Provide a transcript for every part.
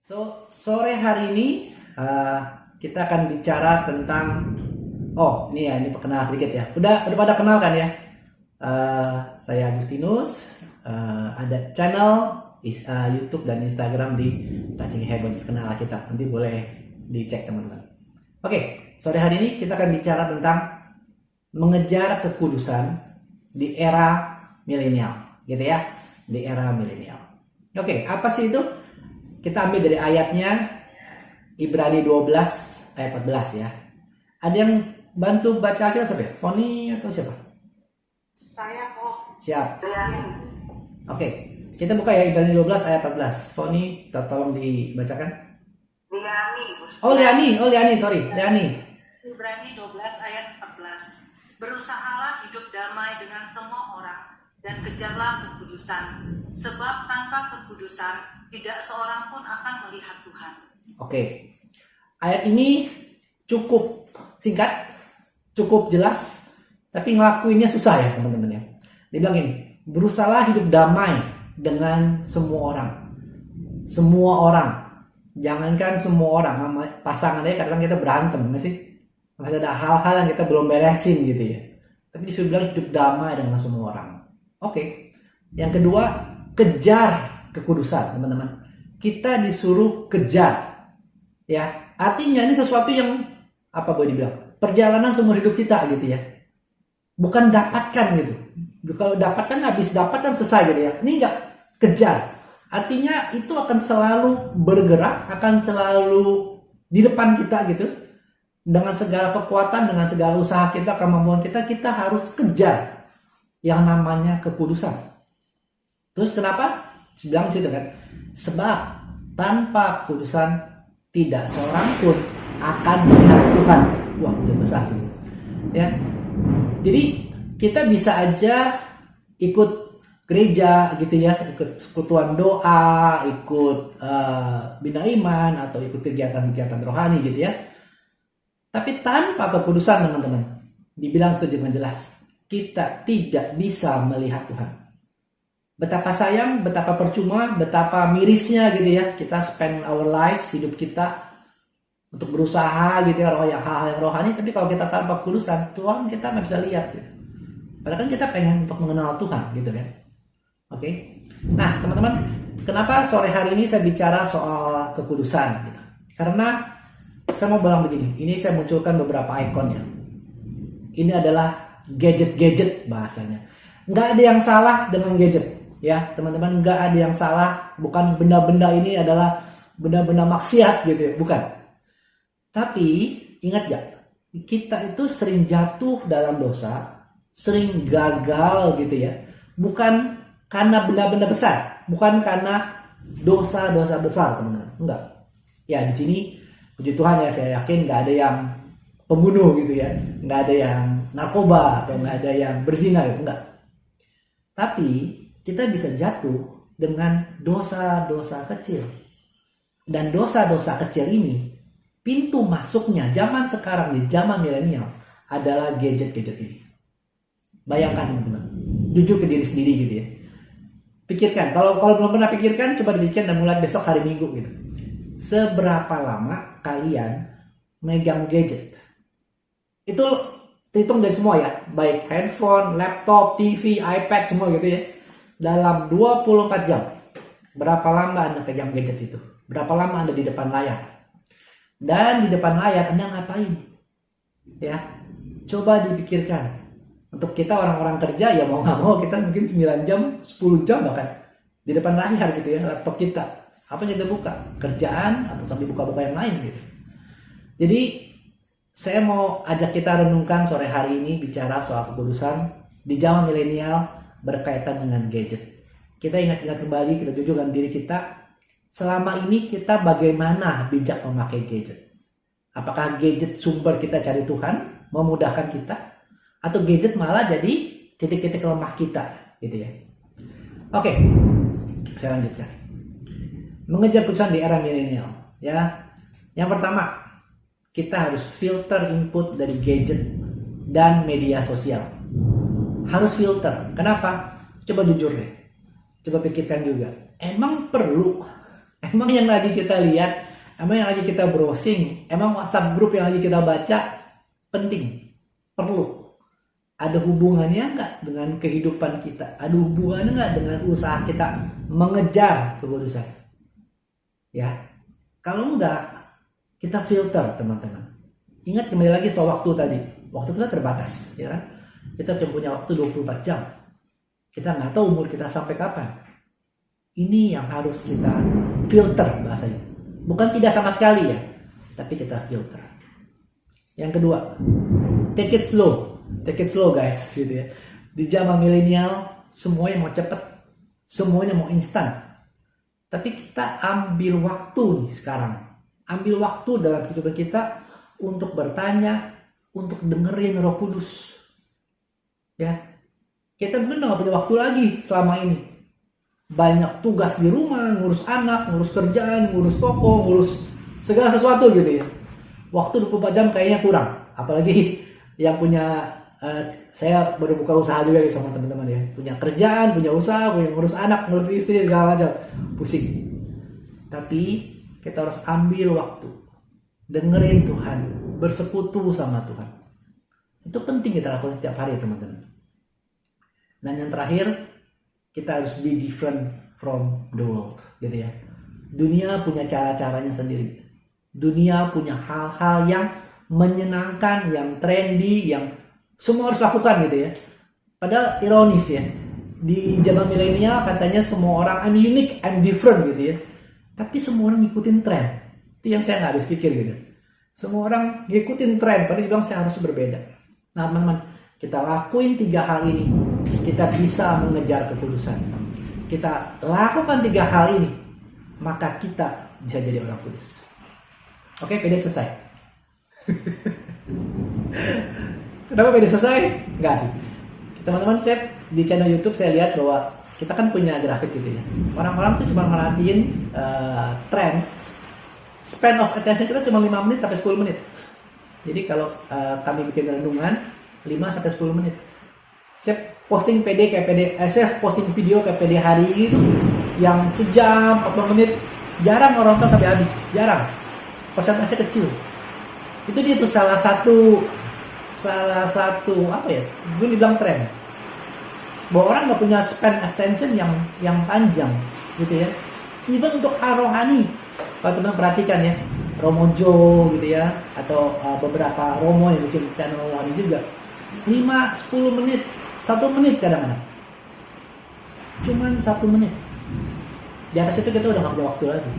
Sore hari ini kita akan bicara tentang ini perkenalan sedikit ya. Udah pada kenal kan ya? Saya Agustinus, ada channel YouTube dan Instagram di Touching Heaven. Kenal kita, nanti boleh dicek teman-teman. Oke, sore hari ini kita akan bicara tentang mengejar kekudusan di era milenial, gitu ya, di era milenial. Oke, apa sih itu? Kita ambil dari ayatnya Ibrani 12 ayat 14 ya. Ada yang bantu baca kita siapa ya? Foni atau siapa? Saya kok. Siap. Oke, kita buka ya Ibrani 12 ayat 14. Foni, tolong dibacakan. Liani, sorry, Liani. Ibrani 12 ayat 14. Berusahalah hidup damai dengan semua orang dan kejarlah kekudusan, sebab tanpa kekudusan tidak seorang pun akan melihat Tuhan. Oke. Ayat ini cukup singkat, cukup jelas, tapi ngelakuinnya susah ya teman-teman ya. Dia bilang gini, berusahalah hidup damai dengan semua orang. Semua orang. Jangankan semua orang, sama pasangannya kadang kita berantem, nggak sih? Masih ada hal-hal yang kita belum beresin gitu ya. Tapi disuruh bilang hidup damai dengan semua orang. Oke. Yang kedua, kejar kekudusan, teman-teman. Kita disuruh kejar. Ya, artinya ini sesuatu yang boleh dibilang? Perjalanan seumur hidup kita gitu ya. Bukan dapatkan gitu. Kalau dapatkan habis dapatkan selesai gitu ya. Ini enggak, kejar. Artinya itu akan selalu bergerak, akan selalu di depan kita gitu. Dengan segala kekuatan, dengan segala usaha kita, kemampuan kita harus kejar yang namanya kekudusan. Terus kenapa? Bilang situ kan, sebab tanpa kekudusan tidak seorang pun akan melihat Tuhan. Wah, itu besar sih. Ya. Jadi kita bisa aja ikut gereja gitu ya, ikut sekutuan doa, ikut bina iman atau ikut kegiatan-kegiatan rohani gitu ya. Tapi tanpa kekudusan teman-teman, dibilang dengan jelas, kita tidak bisa melihat Tuhan. Betapa sayang, betapa percuma, betapa mirisnya gitu ya. Kita spend our life, hidup kita untuk berusaha gitu ya, hal-hal yang rohani. Tapi kalau kita tanpa kekudusan, Tuhan kita nggak bisa lihat gitu. Padahal kan kita pengen untuk mengenal Tuhan gitu kan. Oke. Nah teman-teman, kenapa sore hari ini saya bicara soal kekudusan gitu? Karena saya mau bilang begini, ini saya munculkan beberapa ikonnya. Ini adalah gadget-gadget bahasanya. Nggak ada yang salah dengan gadget. Ya teman-teman, nggak ada yang salah, bukan benda-benda ini adalah benda-benda maksiat gitu ya, bukan. Tapi ingat ya, kita itu sering jatuh dalam dosa, sering gagal gitu ya, bukan karena benda-benda besar, bukan karena dosa-dosa besar teman-teman, enggak. Ya di sini puji Tuhan ya, saya yakin nggak ada yang pembunuh gitu ya, nggak ada yang narkoba atau nggak ada yang berzina gitu, enggak. Tapi kita bisa jatuh dengan dosa-dosa kecil. Dan dosa-dosa kecil ini, pintu masuknya zaman sekarang di zaman milenial adalah gadget-gadget ini. Bayangkan teman-teman, jujur ke diri sendiri gitu ya. Pikirkan, kalau belum pernah pikirkan, coba dipikirkan dan mulai besok hari Minggu gitu. Seberapa lama kalian megang gadget? Itu terhitung dari semua ya, baik handphone, laptop, TV, iPad, semua gitu ya. Dalam 24 jam, berapa lama Anda pegang gadget itu? Berapa lama Anda di depan layar? Dan di depan layar Anda ngapain? Ya, coba dipikirkan. Untuk kita orang-orang kerja ya mau nggak mau kita mungkin 9 jam, 10 jam bahkan di depan layar gitu ya, laptop kita. Apa yang kita buka? Kerjaan atau sambil buka-buka yang lain gitu. Jadi saya mau ajak kita renungkan sore hari ini bicara soal kekudusan di zaman milenial berkaitan dengan gadget. Kita ingat-ingat kembali, kita jujur dengan diri kita. Selama ini kita bagaimana bijak memakai gadget? Apakah gadget sumber kita cari Tuhan, memudahkan kita, atau gadget malah jadi titik-titik lemah kita, gitu ya? Oke, saya lanjutkan. Mengejar kekudusan di era milenial, ya. Yang pertama, kita harus filter input dari gadget dan media sosial. Harus filter. Kenapa? Coba jujur deh. Coba pikirkan juga. Emang perlu Emang yang lagi kita lihat, emang yang lagi kita browsing, emang WhatsApp grup yang lagi kita baca penting, perlu. Ada hubungannya nggak dengan kehidupan kita? Ada hubungannya nggak dengan usaha kita mengejar kekudusan? Ya, kalau enggak, kita filter teman-teman. Ingat kembali lagi soal waktu tadi. Waktu kita terbatas, ya kan? Kita cuma punya waktu 24 jam. Kita nggak tahu umur kita sampai kapan. Ini yang harus kita filter bahasanya. Bukan tidak sama sekali ya, tapi kita filter. Yang kedua, take it slow. Take it slow guys, gitu ya. Di zaman milenial, semuanya mau cepet. Semuanya mau instan. Tapi kita ambil waktu nih sekarang. Ambil waktu dalam kehidupan kita untuk bertanya, untuk dengerin Roh Kudus. Ya, kita benar nggak punya waktu lagi selama ini. Banyak tugas di rumah, ngurus anak, ngurus kerjaan, ngurus toko, ngurus segala sesuatu gitu ya. Waktu 24 jam kayaknya kurang. Apalagi yang punya, saya baru buka usaha juga nih sama teman-teman ya. Punya kerjaan, punya usaha, punya ngurus anak, ngurus istri, segala macam. Pusing. Tapi kita harus ambil waktu. Dengerin Tuhan. Bersekutu sama Tuhan. Itu penting kita lakukan setiap hari teman-teman. Dan yang terakhir, kita harus be different from the world, gitu ya. Dunia punya cara-caranya sendiri. Dunia punya hal-hal yang menyenangkan, yang trendy, yang semua harus lakukan gitu ya. Padahal ironis ya. Di zaman milenial katanya semua orang I'm unique, I'm different gitu ya. Tapi semua orang ngikutin tren. Itu yang saya nggak habis pikir gitu. Semua orang ngikutin tren, padahal dibilang saya harus berbeda. Nah teman-teman, kita lakuin 3 hal ini, kita bisa mengejar kekudusan. Kita lakukan 3 hal ini, maka kita bisa jadi orang kudus. Oke, PD selesai. Kenapa PD selesai? Enggak sih. Teman-teman, saya di channel YouTube saya lihat bahwa kita kan punya grafik gitu ya. Orang-orang tuh cuma merhatiin tren. Span of attention kita cuma 5 menit sampai 10 menit. Jadi kalau kami bikin renungan 5 sampai 10 menit. Saya posting PD kayak PD, saya posting video kayak PD hari ini tuh yang sejam 40 menit, jarang orang nonton sampai habis, jarang. Persentase kecil. Itu dia tuh salah satu apa ya? Gue dibilang tren. Bahwa orang nggak punya span attention yang panjang, gitu ya. Even untuk rohani, kalau teman perhatikan ya, Romojo gitu ya, atau beberapa Romo yang bikin channel rohani juga, 5-10 menit, 1 menit kadang-kadang. Cuman 1 menit. Di atas itu kita udah nggak punya waktu lagi.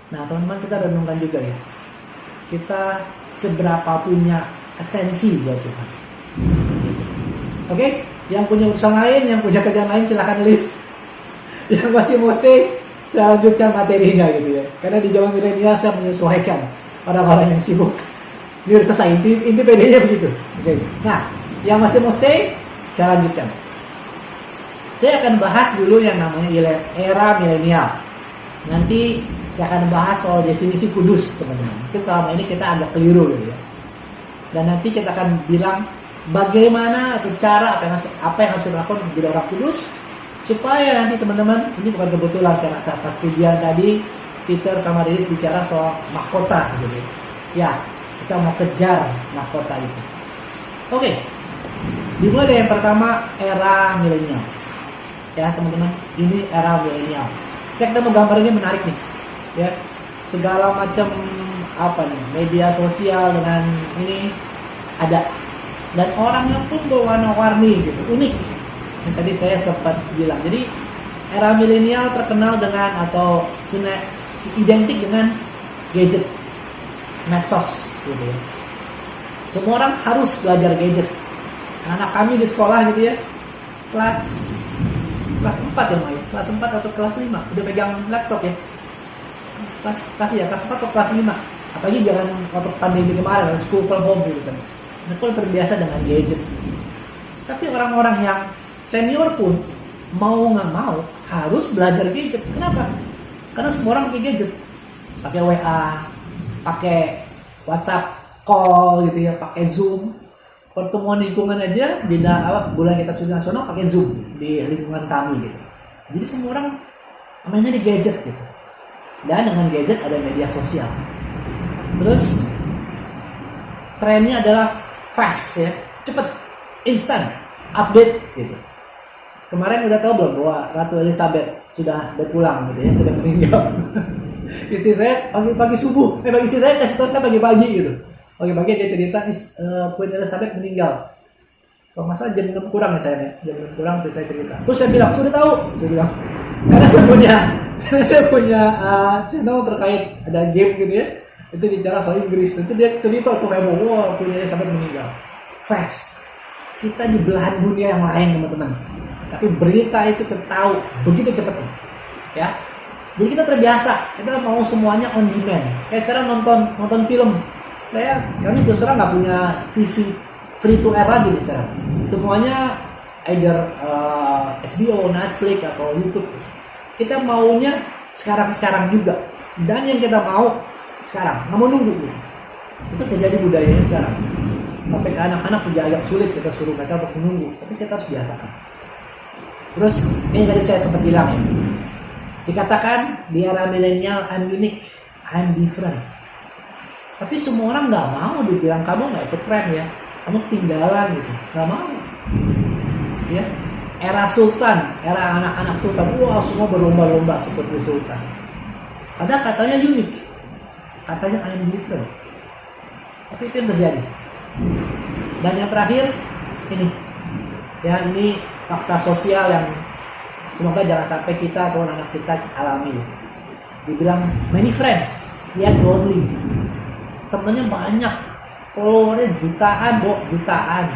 Nah teman-teman, kita renungkan juga ya, kita seberapa punya atensi buat Tuhan. Oke, yang punya urusan lain, yang punya kerjaan lain silahkan leave. Yang masih mau stay, saya lanjutkan materinya gitu ya. Karena di zaman milenial saya menyesuaikan orang-orang yang sibuk. Ini udah selesai, inti PD-nya begitu. Oke. Nah, yang masih mau stay, saya lanjutkan. Saya akan bahas dulu yang namanya era milenial. Nanti saya akan bahas soal definisi kudus, teman-teman. Mungkin selama ini kita agak keliru gitu ya. Dan nanti kita akan bilang bagaimana atau cara apa yang harus dilakukan menjadi orang kudus, supaya nanti teman-teman, ini bukan kebetulan saya rasa pas pujian tadi Peter sama Dennis bicara soal mahkota gitu ya. Kita mau kejar mahkota itu. Oke. Dimulai dari yang pertama, era milenial. Ya teman-teman, ini era milenial. Saya ketemu gambar ini menarik nih. Ya, segala macam apa nih, media sosial dengan ini ada, dan orangnya pun berwarna-warni gitu, unik. Yang tadi saya sempat bilang, jadi era milenial terkenal dengan atau identik dengan gadget, medsos gitu ya. Semua orang harus belajar gadget. Anak kami di sekolah gitu ya, kelas 4 ya Mai, kelas 4 atau kelas 5 udah pegang laptop ya. Kelas 4 atau kelas 5. Apalagi jangan waktu pandemi kemarin, school from home gitu kan. Mereka terbiasa dengan gadget. Tapi orang-orang yang senior pun mau nggak mau harus belajar gadget. Kenapa? Karena semua orang pakai gadget, pakai WA, pakai WhatsApp call gitu ya, pakai Zoom. Pertemuan lingkungan aja bulan kitab suci nasional pakai Zoom di lingkungan kami gitu. Jadi semua orang mainnya di gadget gitu. Dan dengan gadget ada media sosial. Terus trennya adalah fast ya, cepet, instan, update gitu. Kemarin udah tahu belum bahwa Ratu Elizabeth sudah berpulang gitu ya, sudah meninggal. Istri saya pagi-pagi subuh, bagi istri saya kasih tahu saya pagi-pagi gitu. Pagi-pagi dia cerita Queen Elizabeth meninggal. Kalau masalah jam 6 kurang ya saya, jam 6 kurang saya cerita. Terus saya bilang, sudah tahu? Saya bilang, karena saya punya channel terkait ada game gitu ya. Itu bicara soal Inggris. Itu dia cerita tuh kayak wow, Queen Elizabeth meninggal. Fast. Kita di belahan dunia yang lain teman-teman. Tapi berita itu tahu begitu cepatnya. Ya. Jadi kita terbiasa, kita mau semuanya on demand. Kayak sekarang nonton film. Kami terus terang nggak punya TV free to air lagi nih sekarang. Semuanya either HBO, Netflix atau YouTube. Kita maunya sekarang juga. Dan yang kita mau sekarang, nggak mau nunggu. Itu terjadi budayanya sekarang. Sampai ke anak-anak juga agak sulit kita suruh mereka untuk menunggu. Tapi kita harus biasakan. Terus ini tadi saya sempat bilang ya. Dikatakan di era milenial I'm unique, I'm different. Tapi semua orang nggak mau dibilang kamu nggak ikut tren ya, kamu ketinggalan gitu, nggak mau. Ya, era Sultan, era anak-anak Sultan, wah semua berlomba-lomba seperti Sultan. Padahal katanya unik, katanya I'm different. Tapi itu yang terjadi. Dan yang terakhir ini fakta sosial yang semoga jangan sampai kita atau anak kita alami. Dibilang many friends, yet lonely. Temennya banyak, followernya jutaan.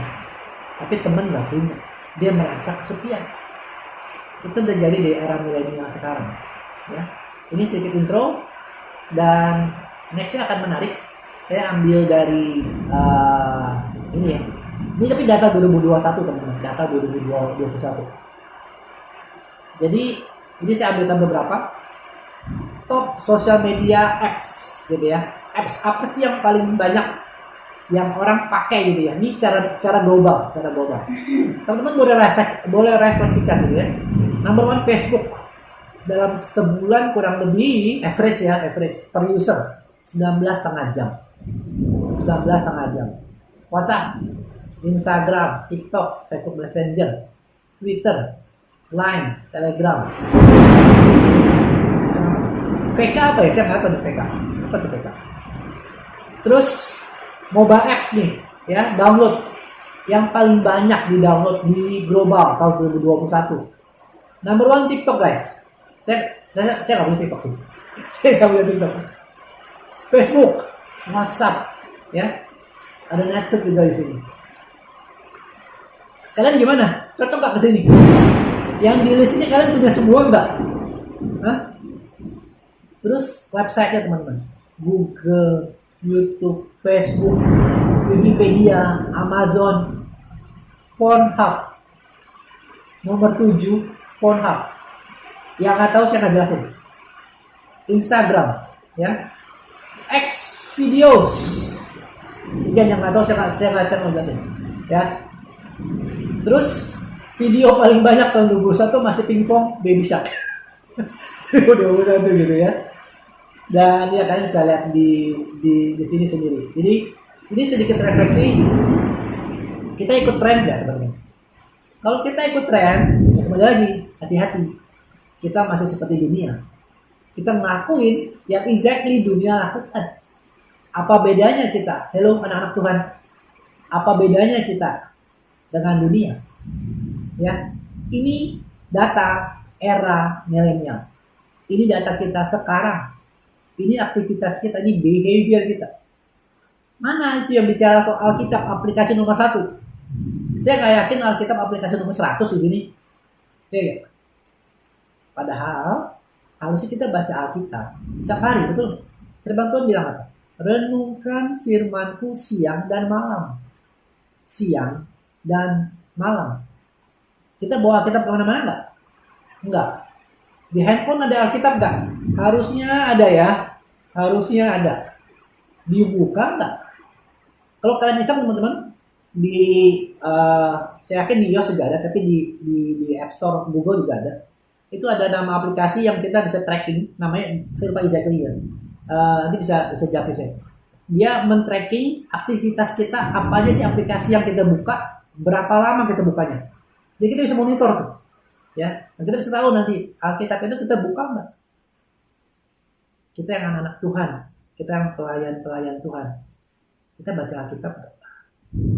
Tapi temen nggak punya, dia merasa kesepian. Itu terjadi di era milenial sekarang. Ya, ini sedikit intro dan nextnya akan menarik. Saya ambil dari ini ya. Ini tapi data 2021 teman-teman, data 2021. Jadi ini saya ambilkan beberapa top sosial media apps gitu ya. Apps apa sih yang paling banyak yang orang pakai gitu ya? Ini secara global. Teman-teman boleh refleksikan gitu ya. Number one Facebook. Dalam sebulan kurang lebih average per user 19,5 jam. 19,5 jam. WhatsApp, Instagram, TikTok, Facebook Messenger, Twitter, Line, Telegram. VK apa ya? Saya nggak tahu VK. Apa tuh VK? Terus mobile apps nih, ya download. Yang paling banyak di download di global tahun 2021. Number one TikTok guys. Saya nggak punya TikTok sih. Saya nggak punya TikTok. Facebook, WhatsApp, ya. Ada Netflix juga di sini. Kalian gimana? Cocok nggak ke sini? Yang di list ini kalian punya semua nggak? Hah? Terus website-nya teman-teman. Google, YouTube, Facebook, Wikipedia, Amazon, Pornhub. Nomor 7, Pornhub. Yang nggak tahu saya nggak jelasin. Instagram, ya. X videos. Yang nggak tahu saya nggak jelasin. Ya. Terus video paling banyak tahun 2021 masih pingpong Baby Shark. Udah tuh gitu ya. Dan ya kalian bisa lihat di sini sendiri. Jadi ini sedikit refleksi. Kita ikut tren nggak teman-teman? Kalau kita ikut tren, kembali lagi hati-hati. Kita masih seperti dunia. Kita ngelakuin yang exactly dunia lakukan. Apa bedanya kita? Hello anak-anak Tuhan. Apa bedanya kita dengan dunia? Ya, ini data era milenial. Ini data kita sekarang. Ini aktivitas kita, ini behavior kita. Mana itu yang bicara soal Alkitab aplikasi nomor 1? Saya nggak yakin Alkitab aplikasi nomor 100 di sini. Ya, padahal harusnya kita baca Alkitab setiap hari, betul? Firman Tuhan bilang apa? Renungkan firman-Ku siang dan malam. Siang dan malam. Kita bawa Alkitab kemana-mana nggak? Enggak. Di handphone ada Alkitab nggak? Harusnya ada ya. Harusnya ada. Dibuka nggak? Kalau kalian bisa teman-teman saya yakin di iOS juga ada, tapi di App Store Google juga ada. itu ada nama aplikasi yang kita bisa tracking, namanya saya lupa exactly ya. Ini bisa japri saya. Dia men-tracking aktivitas kita, apa aja sih aplikasi yang kita buka, berapa lama kita bukanya. Jadi kita bisa monitor tuh. Ya, dan kita bisa tahu nanti Alkitab itu kita buka enggak. Kita yang anak-anak Tuhan, kita yang pelayan-pelayan Tuhan. Kita baca Alkitab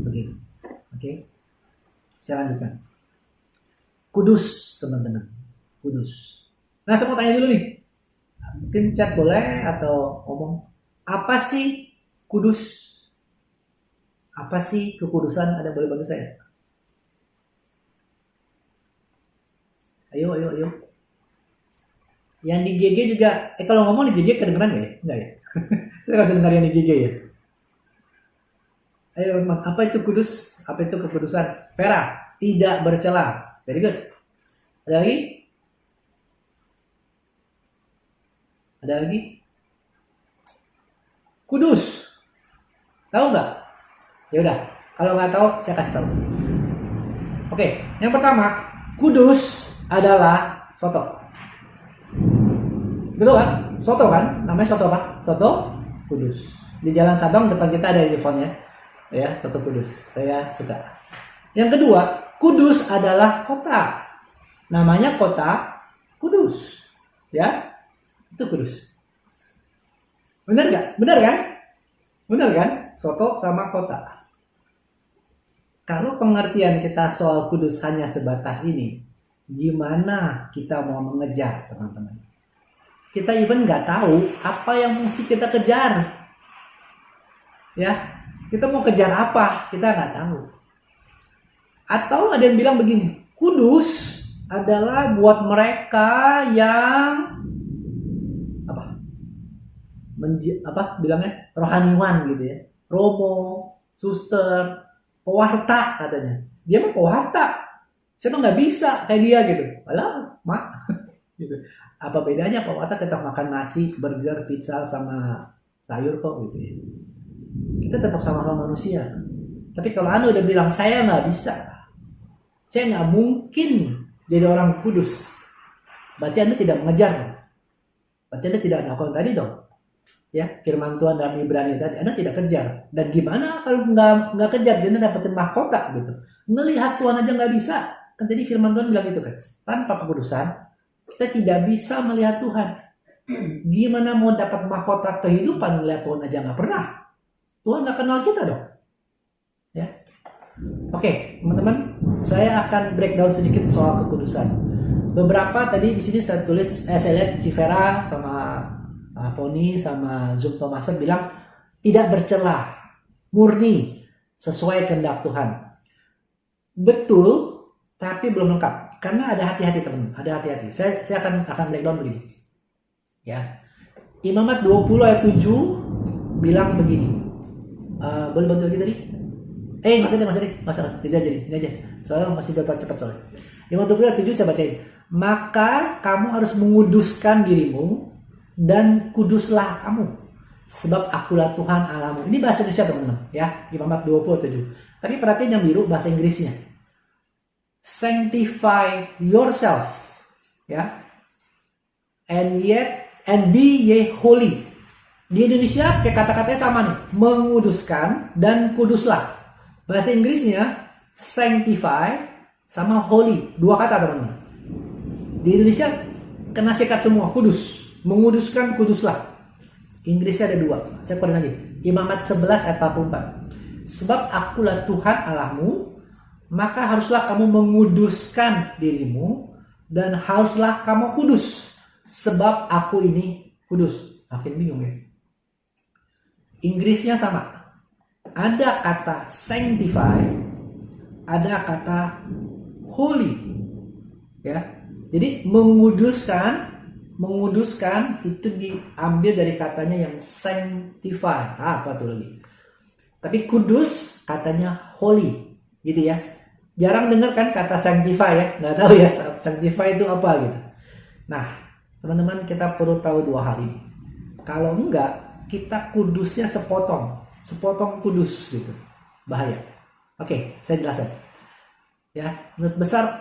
begitu. Oke. Saya lanjutkan. Kudus, teman-teman. Kudus. Nah, saya mau tanya dulu nih. Mungkin chat boleh atau ngomong. Apa sih kudus? Apa sih kekudusan? Ada boleh bantu saya? Ayo. Yang di GG juga, kalau ngomong di GG kedengeran nggak ya? Enggak ya? Saya nggak bisa dengar yang di GG ya. Ayo teman, apa itu kudus? Apa itu kekudusan? Vera, tidak bercela. Very good. Ada lagi? Ada lagi? Kudus. Tahu nggak? Ya udah. Kalau nggak tahu, saya kasih tahu. Oke, yang pertama, kudus adalah soto. Betul kan? Soto kan? Namanya soto apa? Soto Kudus. Di Jalan Sabang depan kita ada earphone-nya. Ya, soto Kudus. Saya suka. Yang kedua, Kudus adalah kota. Namanya kota Kudus. Ya, itu Kudus. Benar nggak? Benar kan? Benar kan? Soto sama kota. Kalau pengertian kita soal Kudus hanya sebatas ini, gimana kita mau mengejar, teman-teman? Kita even nggak tahu apa yang mesti kita kejar. Ya, kita mau kejar apa? Kita nggak tahu. Atau ada yang bilang begini, kudus adalah buat mereka yang bilangnya rohaniwan gitu ya, romo, suster, pewarta katanya. Dia mah pewarta, siapa nggak bisa kayak dia gitu. Alah, mak, gitu. Apa bedanya pewarta tetap makan nasi, burger, pizza sama sayur kok gitu ya. Kita tetap sama-sama manusia. Tapi kalau Anda udah bilang saya nggak bisa, saya nggak mungkin jadi orang kudus, berarti Anda tidak mengejar. Berarti Anda tidak melakukan tadi dong. Ya, firman Tuhan dalam Ibrani tadi, Anda tidak kejar. Dan gimana kalau nggak kejar, Anda dapetin mahkota gitu. Melihat Tuhan aja nggak bisa. Kan tadi firman Tuhan bilang gitu kan. Tanpa kekudusan, kita tidak bisa melihat Tuhan. Gimana mau dapat mahkota kehidupan melihat Tuhan aja nggak pernah. Tuhan nggak kenal kita dong. Ya. Oke, teman-teman, saya akan breakdown sedikit soal kekudusan. Beberapa tadi di sini saya tulis, saya lihat Civera sama Foni sama Zoom Thomason bilang tidak bercela, murni, sesuai kehendak Tuhan. Betul, tapi belum lengkap. Karena ada hati-hati teman, ada hati-hati. Saya akan breakdown begini. Ya. Imamat 20 ayat 7 bilang begini. Boleh bantu lagi tadi? Nggak usah tidak jadi, ini aja. Soalnya masih berapa cepat soalnya. Imamat 20 ayat 7 saya bacain. Maka kamu harus menguduskan dirimu dan kuduslah kamu, sebab akulah Tuhan Allahmu. Ini bahasa Indonesia teman-teman, ya. Imamat 20 ayat 7. Tapi perhatiin yang biru bahasa Inggrisnya. Sanctify yourself, ya, and be ye holy. Di Indonesia kayak kata-katanya sama nih, menguduskan dan kuduslah. Bahasa Inggrisnya sanctify sama holy, dua kata teman-teman. Di Indonesia kena sikat semua, kudus, menguduskan, kuduslah. Inggrisnya ada dua, saya korein lagi. Imamat 11 ayat 44. Sebab akulah Tuhan Allahmu, maka haruslah kamu menguduskan dirimu dan haruslah kamu kudus, sebab aku ini kudus. Makin bingung ya. Inggrisnya sama. Ada kata sanctify, ada kata holy. Ya. Jadi menguduskan itu diambil dari katanya yang sanctify. Apa tuh lagi? Tapi kudus katanya holy, gitu ya. Jarang dengar kan kata sanctify ya, nggak tahu ya sanctify itu apa gitu. Nah, teman-teman, kita perlu tahu dua hal ini. Kalau enggak, kita kudusnya sepotong kudus gitu, bahaya. Oke, saya jelaskan. Ya,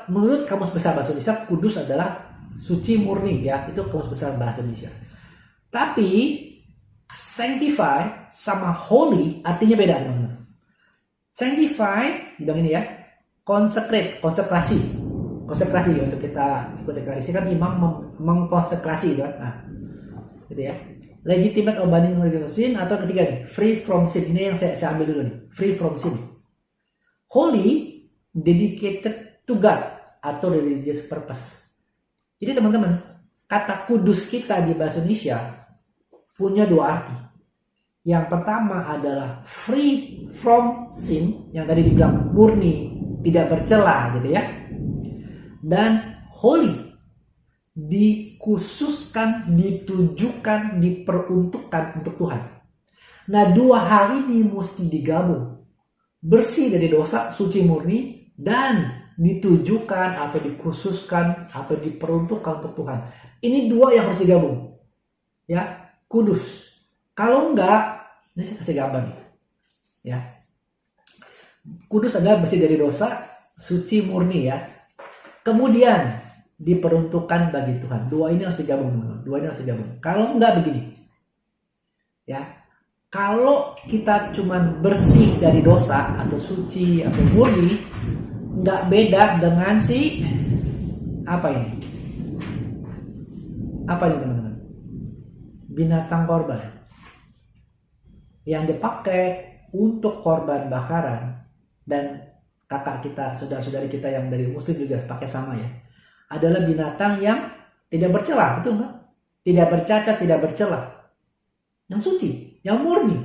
menurut Kamus Besar Bahasa Indonesia, kudus adalah suci murni ya, itu Kamus Besar Bahasa Indonesia. Tapi sanctify sama holy artinya beda teman-teman. Sanctify bilang ini ya, konsekrasi untuk kita ikut ekaristi kan imam mengkonsekrasi kan. Nah, gitu ya. Legitimate abandoning religious sin, atau ketiga nih, free from sin. Ini yang saya ambil dulu nih, free from sin. Holy, dedicated to God atau religious purpose. Jadi teman-teman, kata kudus kita di bahasa Indonesia punya dua arti. Yang pertama adalah free from sin, yang tadi dibilang murni, tidak bercela gitu ya. Dan holy, dikhususkan, ditujukan, diperuntukkan untuk Tuhan. Nah, dua hal ini mesti digabung. Bersih dari dosa, suci murni, dan ditujukan atau dikhususkan atau diperuntukkan untuk Tuhan. Ini dua yang harus digabung. Ya, kudus. Kalau enggak, ini saya kasih gambar nih. Ya. Kudus adalah bersih dari dosa, suci murni ya. Kemudian diperuntukkan bagi Tuhan. Dua ini harus digabung teman-teman. Dua ini harus digabung. Kalau enggak begini. Ya. Kalau kita cuman bersih dari dosa atau suci atau murni, enggak beda dengan si apa ini? Apa ini teman-teman? Binatang korban. Yang dipakai untuk korban bakaran, dan kakak kita, saudara-saudari kita yang dari muslim juga pakai sama ya, adalah binatang yang tidak bercela, betul nggak? Tidak bercacat, tidak bercela, yang suci, yang murni.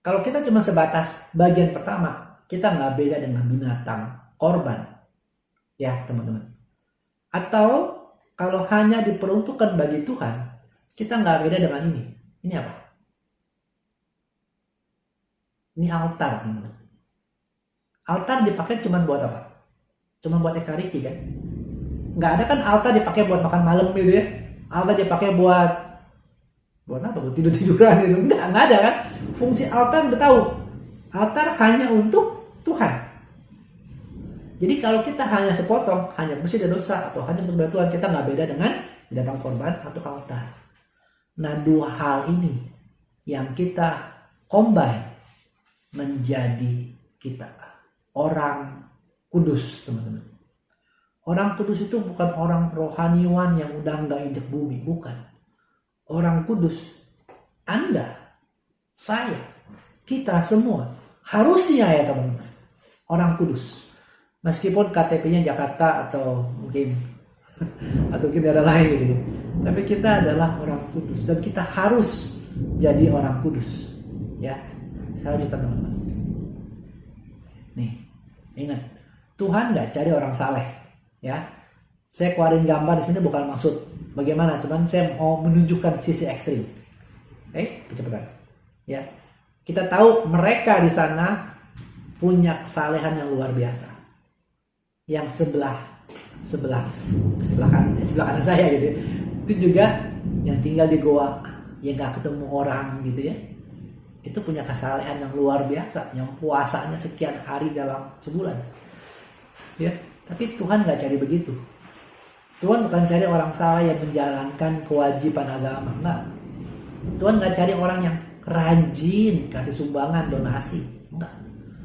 Kalau kita cuma sebatas bagian pertama, kita nggak beda dengan binatang korban, ya teman-teman. Atau kalau hanya diperuntukkan bagi Tuhan, kita nggak beda dengan ini. Ini apa? Ini altar teman-teman. Altar dipakai cuma buat apa? Cuma buat ekaristi kan? Nggak ada kan altar dipakai buat makan malam gitu ya? Altar dipakai buat apa? Buat tidur-tiduran gitu? Nggak ada kan? Fungsi altar udah tahu. Altar hanya untuk Tuhan. Jadi kalau kita hanya sepotong, hanya bersih dari dosa atau hanya untuk Tuhan, kita nggak beda dengan binatang korban atau altar. Nah, dua hal ini yang kita combine menjadi kita orang kudus, teman-teman. Orang kudus itu bukan orang rohaniwan yang udah nggak injek bumi, bukan. Orang kudus, Anda, saya, kita semua harusnya ya teman-teman, orang kudus. Meskipun KTP-nya Jakarta atau mungkin daerah lain gitu. Tapi kita adalah orang kudus dan kita harus jadi orang kudus. Ya. Saya lanjutkan teman-teman. Nih, ingat, Tuhan nggak cari orang saleh, ya. Saya keluarin gambar di sini bukan maksud bagaimana, cuman saya mau menunjukkan sisi ekstrim. Kecepatan. Ya, kita tahu mereka di sana punya kesalehan yang luar biasa. Yang sebelah kanan saya gitu. Itu juga yang tinggal di goa, yang nggak ketemu orang gitu ya. Itu punya kesalehan yang luar biasa, yang puasanya sekian hari dalam sebulan. Ya, tapi Tuhan nggak cari begitu. Tuhan bukan cari orang saleh yang menjalankan kewajiban agama, enggak. Tuhan nggak cari orang yang rajin kasih sumbangan, donasi, enggak.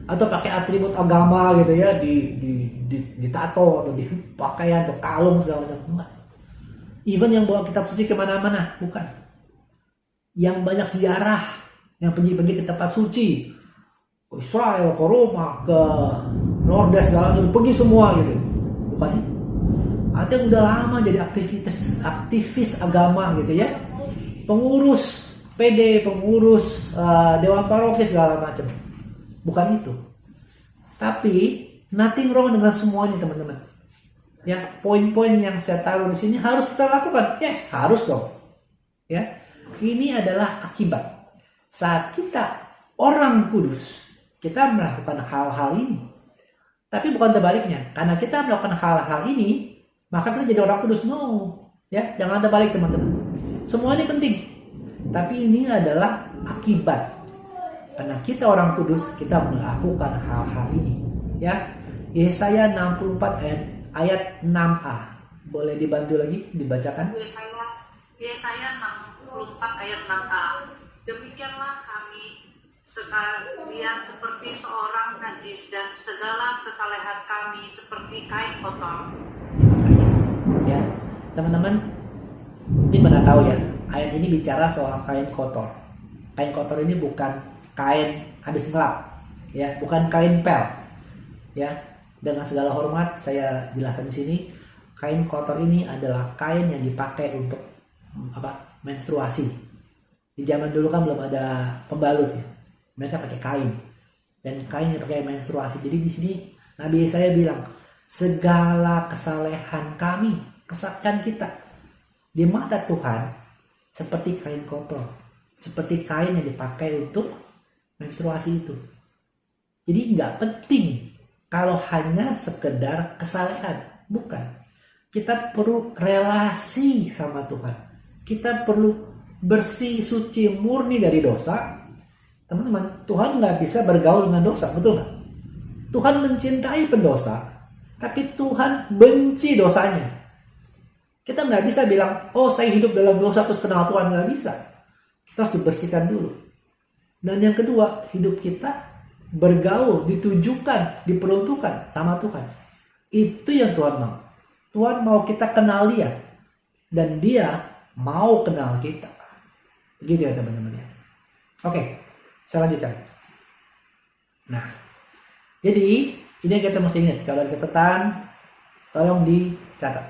Atau pakai atribut agama gitu ya, di tato atau di pakaian atau kalung segala macam, enggak. Even yang bawa kitab suci kemana-mana, bukan. Yang banyak ziarah, yang pergi-pergi ke tempat suci, ke Israel, ke Roma, ke Lourdes segala macam, pergi semua gitu, bukan itu. Artinya udah lama jadi aktivis agama gitu ya, pengurus PD, pengurus dewan paroki segala macam, bukan itu. Tapi nothing wrong dengan semuanya teman-teman. Ya, poin-poin yang saya taruh di sini harus kita lakukan. Yes, harus dong. Ya, ini adalah akibat saat kita orang kudus, kita melakukan hal-hal ini. Tapi bukan terbaliknya. Karena kita melakukan hal-hal ini, maka kita jadi orang kudus. No. Ya, jangan terbalik teman-teman. Semua ini penting. Tapi ini adalah akibat. Karena kita orang kudus, kita melakukan hal-hal ini. Ya. Yesaya 64 ayat 6a. Boleh dibantu lagi dibacakan? Yesaya 64 ayat 6a. Demikianlah kami sekalian seperti seorang najis dan segala kesalehan kami seperti kain kotor. Terima kasih. Ya, teman-teman, mungkin pernah tahu ya, ayat ini bicara soal kain kotor. Kain kotor ini bukan kain habis ngelap, ya, bukan kain pel. Ya, dengan segala hormat saya jelaskan di sini, kain kotor ini adalah kain yang dipakai untuk menstruasi. Di zaman dulu kan belum ada pembalut ya. Mereka pakai kain, dan kain yang pakai menstruasi. Jadi di sini Nabi Yesaya bilang, segala kesalehan kami, kesaktian kita di mata Tuhan seperti kain kotor, seperti kain yang dipakai untuk menstruasi itu. Jadi nggak penting kalau hanya sekedar kesalehan, bukan. Kita perlu relasi sama Tuhan. Kita perlu bersih, suci, murni dari dosa. Teman-teman, Tuhan nggak bisa bergaul dengan dosa, betul nggak? Tuhan mencintai pendosa, tapi Tuhan benci dosanya. Kita nggak bisa bilang, oh saya hidup dalam dosa terus kenal Tuhan, nggak bisa. Kita harus dibersihkan dulu. Dan yang kedua, hidup kita bergaul, ditujukan, diperuntukkan sama Tuhan. Itu yang Tuhan mau. Tuhan mau kita kenal Dia, dan Dia mau kenal kita. Begitu ya teman-teman ya. Oke, saya lanjutkan. Nah, jadi ini yang kita mesti ingat. Kalau ada catatan, tolong dicatat.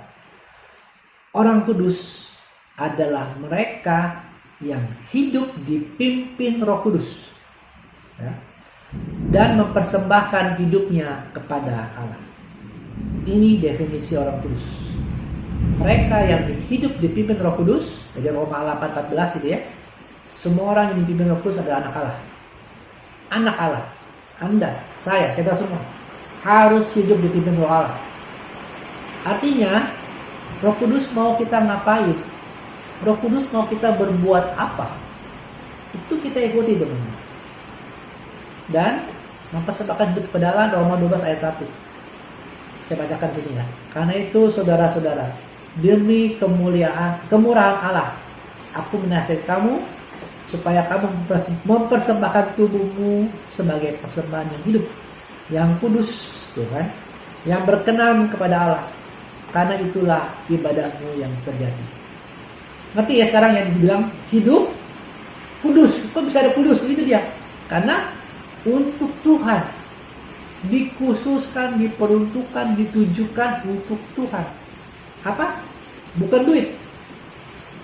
Orang kudus adalah mereka yang hidup dipimpin Roh Kudus, ya, dan mempersembahkan hidupnya kepada Allah. Ini definisi orang kudus. Mereka yang hidup dipimpin Roh Kudus, dari Roma 8:14 itu ya. Semua orang yang dipimpin Roh Kudus adalah anak Allah. Anak Allah. Anda, saya, kita semua harus hidup dipimpin Roh Allah. Artinya, Roh Kudus mau kita ngapain? Roh Kudus mau kita berbuat apa? Itu kita ikuti teman-teman. Dan mempersembahkan hidup kepada Allah, Roma 12 ayat 1. Saya bacakan sini ya. Karena itu saudara-saudara, demi kemurahan Allah, aku menasihat kamu supaya kamu mempersembahkan tubuhmu sebagai persembahan yang hidup, yang kudus, Tuhan, yang berkenan kepada Allah. Karena itulah ibadahmu yang sejati. Ngerti ya sekarang yang dibilang hidup kudus? Kok bisa ada kudus? Itu dia. Karena untuk Tuhan, dikhususkan, diperuntukkan, ditujukan untuk Tuhan. Apa? Bukan duit,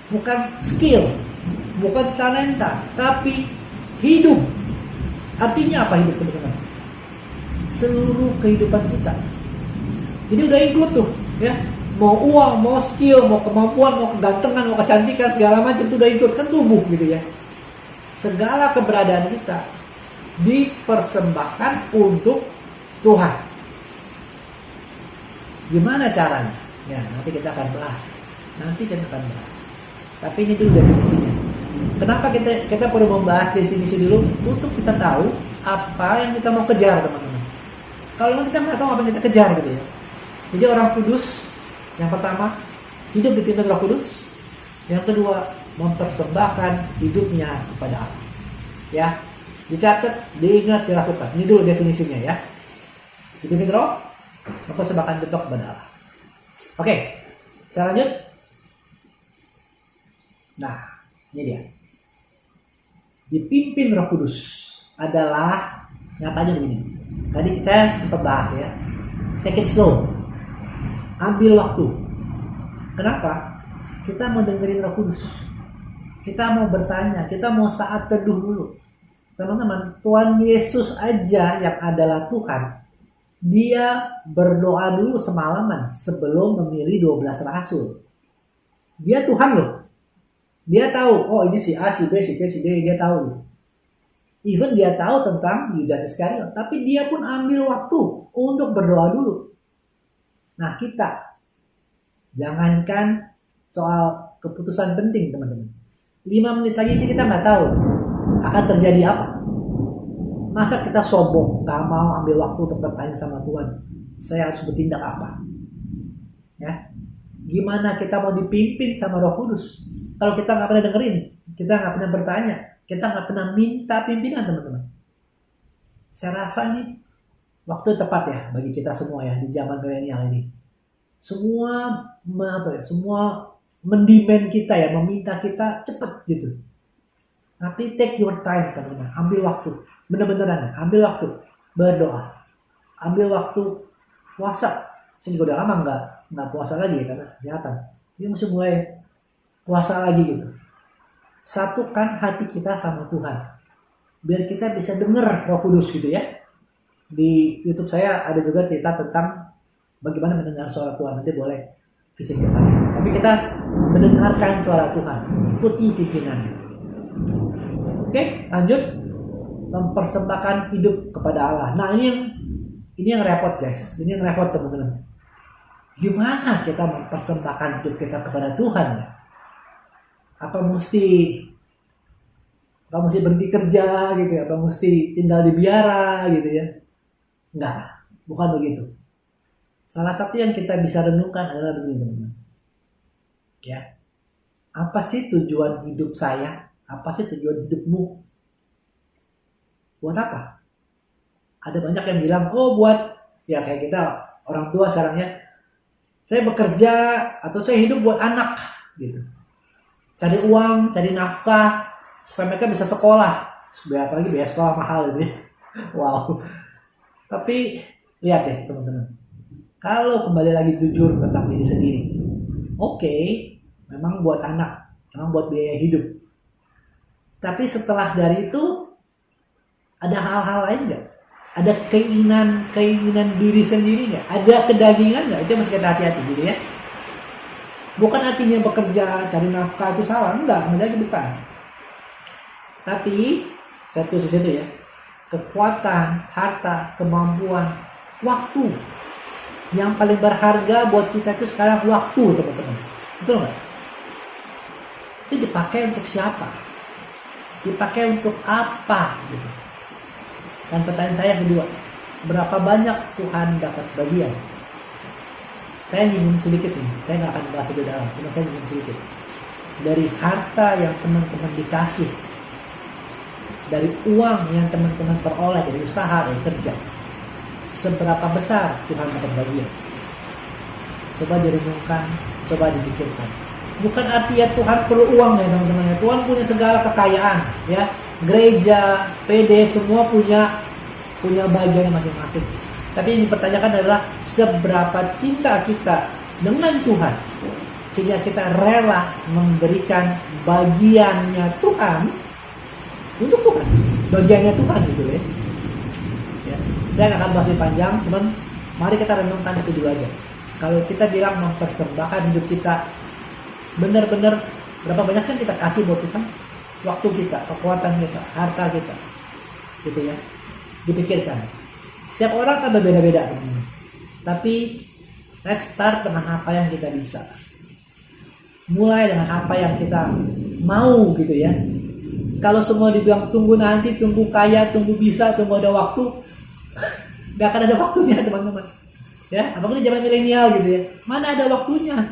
bukan skill, bukan talenta, tapi hidup. Artinya apa hidup teman-teman? Seluruh kehidupan kita. Jadi udah include tuh, ya. Mau uang, mau skill, mau kemampuan, mau kegantengan, mau kecantikan, segala macam itu udah include, kan tubuh gitu ya. Segala keberadaan kita dipersembahkan untuk Tuhan. Gimana caranya? Ya, nanti kita akan bahas. Tapi ini dulu definisinya. Kenapa kita perlu membahas definisi dulu? Untuk kita tahu apa yang kita mau kejar, teman-teman. Kalau kita nggak tahu apa yang kita kejar gitu ya. Jadi orang kudus, yang pertama, hidup dipimpin Roh Kudus. Yang kedua, mempersembahkan hidupnya kepada Allah. Ya, dicatat, diingat, dilakukan. Ini dulu definisinya ya. Dipimpin Roh, mempersembahkan hidup kepada Allah. Oke, saya lanjut. Nah, ini dia. Dipimpin Roh Kudus adalah nyatanya begini. Tadi saya sempat bahas ya. Take it slow. Ambil waktu. Kenapa? Kita mau dengerin Roh Kudus. Kita mau bertanya, kita mau saat teduh dulu. Teman-teman, Tuhan Yesus aja yang adalah Tuhan, Dia berdoa dulu semalaman sebelum memilih 12 rasul. Dia Tuhan loh. Dia tahu, oh ini si A, si B, si C, si D, dia tahu. Even dia tahu tentang Yudas Iskariot, tapi dia pun ambil waktu untuk berdoa dulu. Nah kita, jangankan soal keputusan penting teman-teman. 5 menit lagi kita nggak tahu akan terjadi apa. Masa kita sombong, gak mau ambil waktu untuk bertanya sama Tuhan, saya harus bertindak apa? Ya, Gimana kita mau dipimpin sama Roh Kudus kalau kita nggak pernah dengerin, kita nggak pernah bertanya, kita nggak pernah minta pimpinan, teman-teman. Saya rasa nih waktu tepat ya bagi kita semua ya di zaman milenial ini. Semua mendemand kita ya, meminta kita cepet gitu. Tapi take your time, teman-teman. Ambil waktu, bener-beneran. Ambil waktu berdoa, ambil waktu puasa. Saya juga udah lama nggak puasa lagi ya karena kesehatan. Ini mesti mulai puasa lagi gitu. Satukan hati kita sama Tuhan, biar kita bisa denger Roh Kudus gitu ya. Di YouTube saya ada juga cerita tentang bagaimana mendengar suara Tuhan. Nanti boleh visit ke saya. Tapi kita mendengarkan suara Tuhan, ikuti pimpinannya. Oke, lanjut. Mempersembahkan hidup kepada Allah. Nah, ini yang repot, guys. Ini yang repot, teman-teman. Gimana kita mempersembahkan hidup kita kepada Tuhan ya? Apa mesti berhenti kerja gitu ya? Apa mesti tinggal di biara gitu ya? Enggak, bukan begitu. Salah satu yang kita bisa renungkan adalah begini, teman-teman. Ya. Apa sih tujuan hidup saya? Apa sih tujuan hidupmu? Buat apa? Ada banyak yang bilang, buat ya kayak kita orang tua sekarang ya. Saya bekerja atau saya hidup buat anak gitu. Cari uang, cari nafkah supaya mereka bisa sekolah. Apalagi biaya sekolah mahal gitu. Wow. Tapi lihat deh teman-teman. Kalau kembali lagi jujur tentang diri sendiri. Oke, memang buat anak, memang buat biaya hidup. Tapi setelah dari itu ada hal-hal lain nggak? Ada keinginan diri sendiri nggak? Ada kedagingan nggak? Itu mesti kita hati-hati gitu ya. Bukan artinya bekerja, cari nafkah itu salah. Enggak bukan. Tapi satu sisi itu ya. Kekuatan, harta, kemampuan, waktu. Yang paling berharga buat kita itu sekarang waktu, teman-teman. Betul nggak? Itu dipakai untuk siapa? Dipakai untuk apa? Gitu. Dan pertanyaan saya yang kedua, berapa banyak Tuhan dapat bagian? Saya nyinggung sedikit nih, saya nggak akan bahas lebih dalam, cuma saya nyinggung sedikit. Dari harta yang teman-teman dikasih, dari uang yang teman-teman peroleh dari usaha, dari kerja, seberapa besar Tuhan dapat bagian? Coba direnungkan, coba dipikirkan. Bukan artinya Tuhan perlu uang ya teman-teman. Tuhan punya segala kekayaan, ya. Gereja, PD semua punya bagian masing-masing. Tapi yang dipertanyakan adalah seberapa cinta kita dengan Tuhan sehingga kita rela memberikan bagiannya Tuhan untuk Tuhan, bagiannya Tuhan gitu ya. Saya nggak akan bahas lebih panjang, cuman mari kita renungkan itu dulu aja. Kalau kita bilang mempersembahkan hidup kita, benar-benar berapa banyak sih kita kasih buat Tuhan? Waktu kita, kekuatan kita, harta kita, gitu ya. Dipikirkan. Setiap orang kan berbeda-beda, teman-teman. Tapi let's start dengan apa yang kita bisa. Mulai dengan apa yang kita mau, gitu ya. Kalau semua dibilang tunggu nanti, tunggu kaya, tunggu bisa, tunggu ada waktu, nggak akan ada waktunya, teman-teman. Ya, apalagi zaman milenial gitu ya. Mana ada waktunya?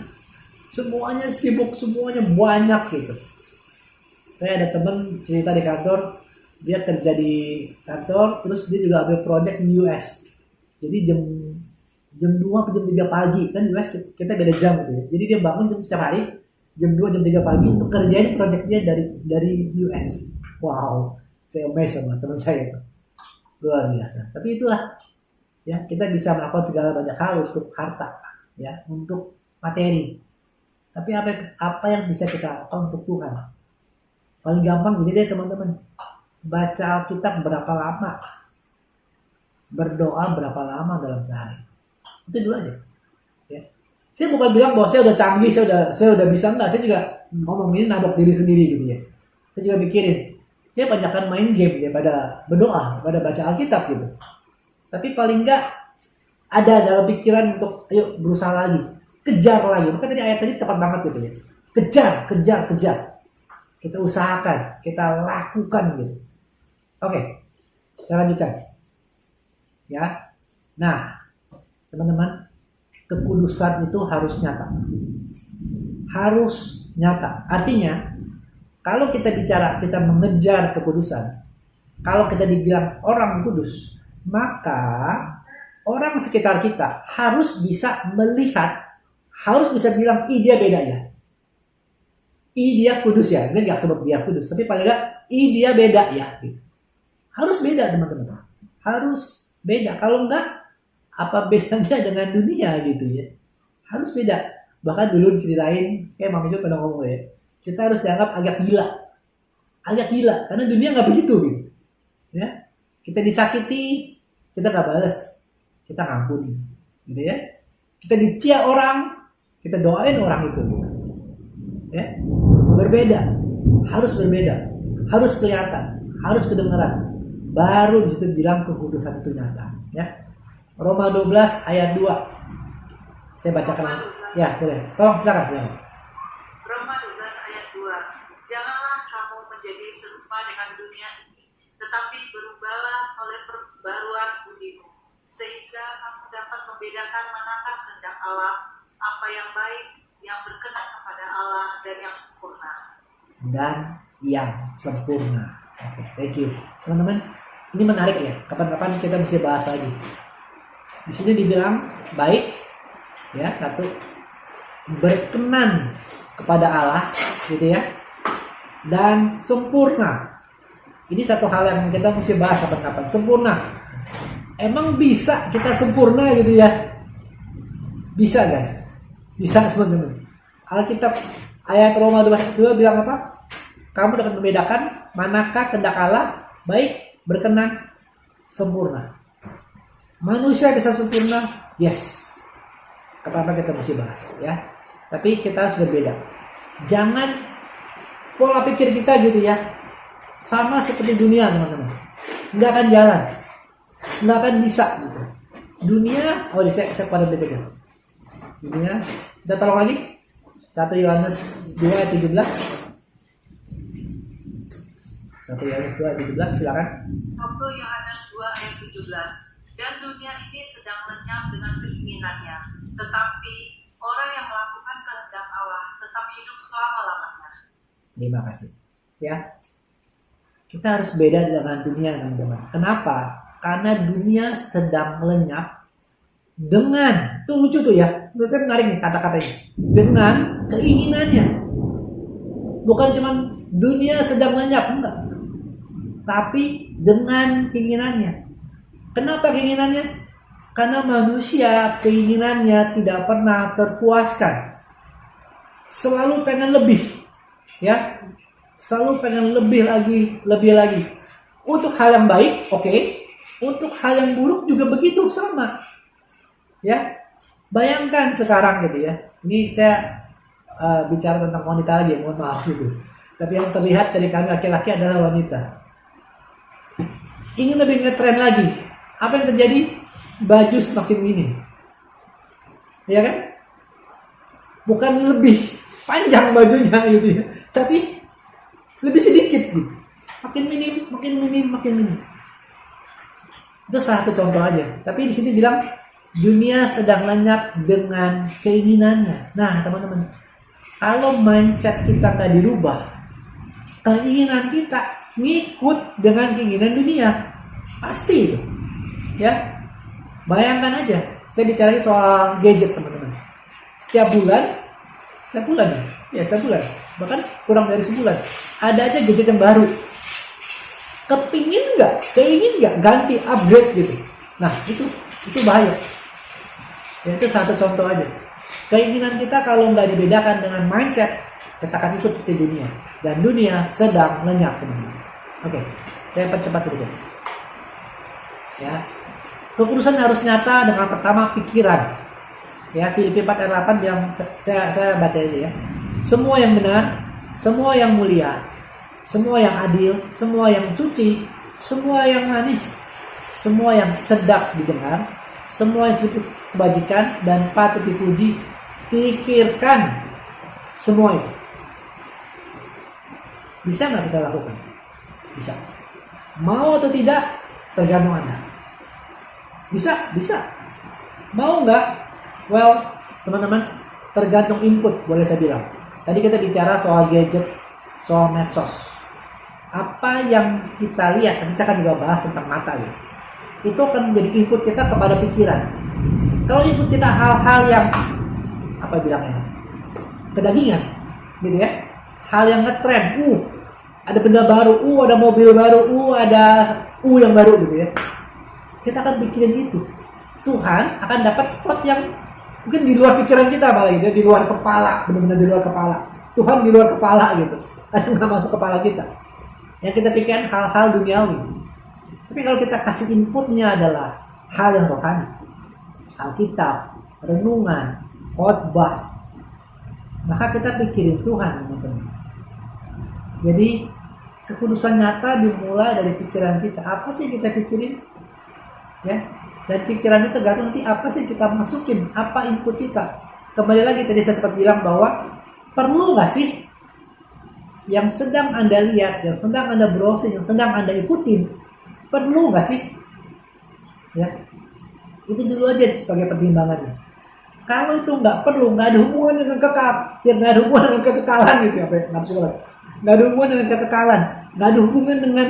Semuanya sibuk, semuanya banyak gitu. Saya ada teman cerita di kantor, dia kerja di kantor, terus dia juga ambil project di US. Jadi jam 2 atau jam 3 pagi, kan US kita beda jam gitu ya. Jadi dia bangun setiap hari, jam 2, jam 3 pagi, untuk kerjain project dia dari US. Wow, saya amazed sama teman saya. Luar biasa. Tapi itulah, ya kita bisa melakukan segala banyak hal untuk harta, ya, untuk materi. Tapi apa yang bisa kita lakukan untuk Tuhan? Paling gampang gini deh teman-teman, baca Alkitab berapa lama, berdoa berapa lama dalam sehari, itu dulu aja. Ya. Saya bukan bilang bahwa saya udah canggih, saya udah bisa, enggak. Saya juga ngomong ini nabok diri sendiri gitu ya. Saya juga mikirin, saya banyakkan main game daripada berdoa, daripada baca Alkitab gitu. Tapi paling enggak ada dalam pikiran untuk ayo berusaha lagi, kejar lagi. Maka tadi ayat tadi tepat banget gitu ya. Kejar. Kita usahakan, kita lakukan gitu. Oke, saya lanjutkan. Ya. Nah, teman-teman, kekudusan itu harus nyata. harus nyata. Artinya, kalau kita bicara kita mengejar kekudusan, kalau kita dibilang orang kudus, maka orang sekitar kita harus bisa melihat, harus bisa bilang, ih dia beda ya. Ih dia kudus ya. Dia nggak sebut dia kudus, tapi paling nggak, ih dia beda ya. Harus beda teman-teman. Harus beda. Kalau enggak, apa bedanya dengan dunia gitu ya. Harus beda. Bahkan dulu diceritain, kayak Mami Jo pernah ngomong ya, kita harus dianggap agak gila. Agak gila, karena dunia nggak begitu gitu. Ya, kita disakiti, kita nggak balas, kita ngampuni, gitu ya. Kita dicia orang, kita doain orang itu. Ya, berbeda, harus berbeda, harus kelihatan, harus kedengaran. Baru disitu bilang kekudusan itu nyata. Ya, Roma 12 ayat 2. Saya bacakan. Ya, boleh. Tolong silakan. Ya. Roma 12 ayat 2. Janganlah kamu menjadi serupa dengan dunia ini, tetapi berubahlah oleh perbaruan budimu, sehingga kamu dapat membedakan manakah kehendak Allah, apa yang baik, yang berkenan kepada Allah, dan yang sempurna. Dan yang sempurna. Oke, thank you. Teman-teman, ini menarik ya. Kapan-kapan kita bisa bahas lagi. Di sini dibilang baik, ya, satu, berkenan kepada Allah, gitu ya, dan sempurna. Ini satu hal yang kita mesti bahas kapan-kapan. Sempurna. Emang bisa kita sempurna gitu ya? Bisa guys. Bisa teman-teman. Alkitab ayat Roma 12 bilang apa? Kamu dapat membedakan manakah kehendak Allah, baik, berkenan, sempurna. Manusia bisa sempurna? Yes. Kapan-kapan kita mesti bahas ya. Tapi kita harus berbeda. Jangan pola pikir kita gitu ya, sama seperti dunia teman-teman. Nggak akan jalan, nggak akan bisa gitu. Dunia, saya pada berbeda. Dunia, kita tolong lagi. 1 Yohanes 2 ayat 17. 1 Yohanes 2 ayat 17, silakan. 1 Yohanes 2 ayat 17. Dan dunia ini sedang lenyap dengan keinginannya, tetapi orang yang melakukan kehendak Allah tetap hidup selama-lamanya. Terima kasih. Ya, kita harus beda dengan dunia teman-teman. Kenapa? Karena dunia sedang lenyap dengan, tuh lucu tuh ya, menurut saya menarik nih kata-katanya, dengan keinginannya. Bukan cuman dunia sedang lenyap, enggak, tapi dengan keinginannya. Kenapa keinginannya? Karena manusia keinginannya tidak pernah terpuaskan. Selalu pengen lebih. Ya. Selalu pengen lebih lagi. Untuk hal yang baik, oke. Untuk hal yang buruk juga begitu, sama. Ya. Bayangkan sekarang gitu ya. Ini saya bicara tentang wanita lagi, mohon maaf gitu. Tapi yang terlihat dari kami laki-laki adalah wanita. Ingin lebih ngetren lagi. Apa yang terjadi? Baju semakin minim. Ya kan? Bukan lebih panjang bajunya gitu ya. Tapi lebih sedikit gitu. Makin minim. Itu salah satu contoh aja. Tapi di sini bilang dunia sedang lenyap dengan keinginannya. Nah, teman-teman, kalau mindset kita nggak dirubah, keinginan kita ngikut dengan keinginan dunia. Pasti itu. Ya. Bayangkan aja, saya bicara soal gadget teman-teman. Setiap bulan, bahkan kurang dari sebulan, ada aja gadget yang baru. Keingin nggak ganti upgrade gitu. Nah itu bahaya. Ya, itu satu contoh aja. Keinginan kita kalau nggak dibedakan dengan mindset, kita akan ikut seperti dunia. Dan dunia sedang lenyap teman-teman. Oke, saya percepat sedikit. Ya. Kekudusan harus nyata dengan pertama pikiran. Ya, Filipi 4 ayat 8 bilang, saya baca aja ya. Semua yang benar, semua yang mulia, semua yang adil, semua yang suci, semua yang manis, semua yang sedap didengar, semua yang disebut kebajikan dan patut dipuji, pikirkan semua itu. Bisa nggak kita lakukan? Bisa. Mau atau tidak, tergantung Anda. Bisa. Mau nggak? Well, teman-teman, tergantung input, boleh saya bilang. Tadi kita bicara soal gadget, soal medsos. Apa yang kita lihat, nanti saya akan juga bahas tentang mata ya. Itu akan menjadi input kita kepada pikiran. Kalau input kita hal-hal yang apa bilangnya, kedagingan, gitu ya, hal yang ngetren, ada benda baru, ada mobil baru, ada yang baru, gitu ya. Kita akan pikirin itu. Tuhan akan dapat spot yang mungkin di luar pikiran kita, malah gitu ya, di luar kepala, benar-benar di luar kepala. Tuhan di luar kepala gitu, ada nggak masuk kepala kita. Yang kita pikirkan hal-hal duniawi. Tapi kalau kita kasih inputnya adalah hal yang rohani, Alkitab, renungan, khotbah, maka kita pikirin Tuhan, teman-teman. Jadi kekudusan nyata dimulai dari pikiran kita. Apa sih kita pikirin? Ya, dan pikiran itu tergantung nanti apa sih kita masukin, apa input kita. Kembali lagi tadi saya sempat bilang bahwa perlu nggak sih yang sedang Anda lihat, yang sedang Anda browsing, yang sedang Anda ikutin, perlu nggak sih? Ya, itu dulu aja sebagai pertimbangannya. Kalau itu nggak perlu, nggak ada hubungan dengan kekal, ya nggak ada hubungan dengan kekekalan gitu, apa ya, nggak ada hubungan dengan kekekalan, nggak ada hubungan dengan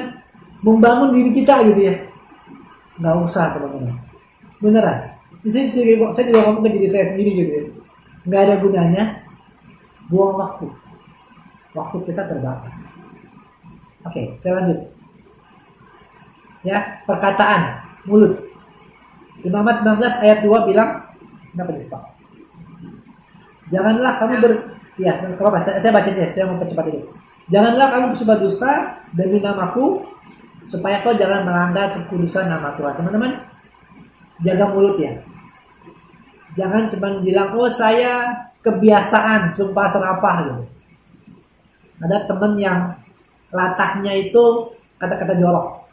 membangun diri kita gitu ya. Nggak usah, teman-teman. Beneran. Di sini saya juga ngomong ke diri saya sendiri gitu ya. Nggak ada gunanya buang waktu. Waktu kita terbatas. Oke, saya lanjut. Ya, perkataan, mulut. Imamat 19 ayat 2 bilang, kenapa di stop? Janganlah kamu ya, kenapa? Saya baca aja, saya mau percepat ini. Janganlah kamu bersumpah dusta demi namaku, supaya kau jangan melanggar kekudusan nama Tuhan. Teman-teman, jaga mulut ya. Jangan cuma bilang, saya kebiasaan sumpah serapah gitu. Ada teman yang latahnya itu kata-kata jorok.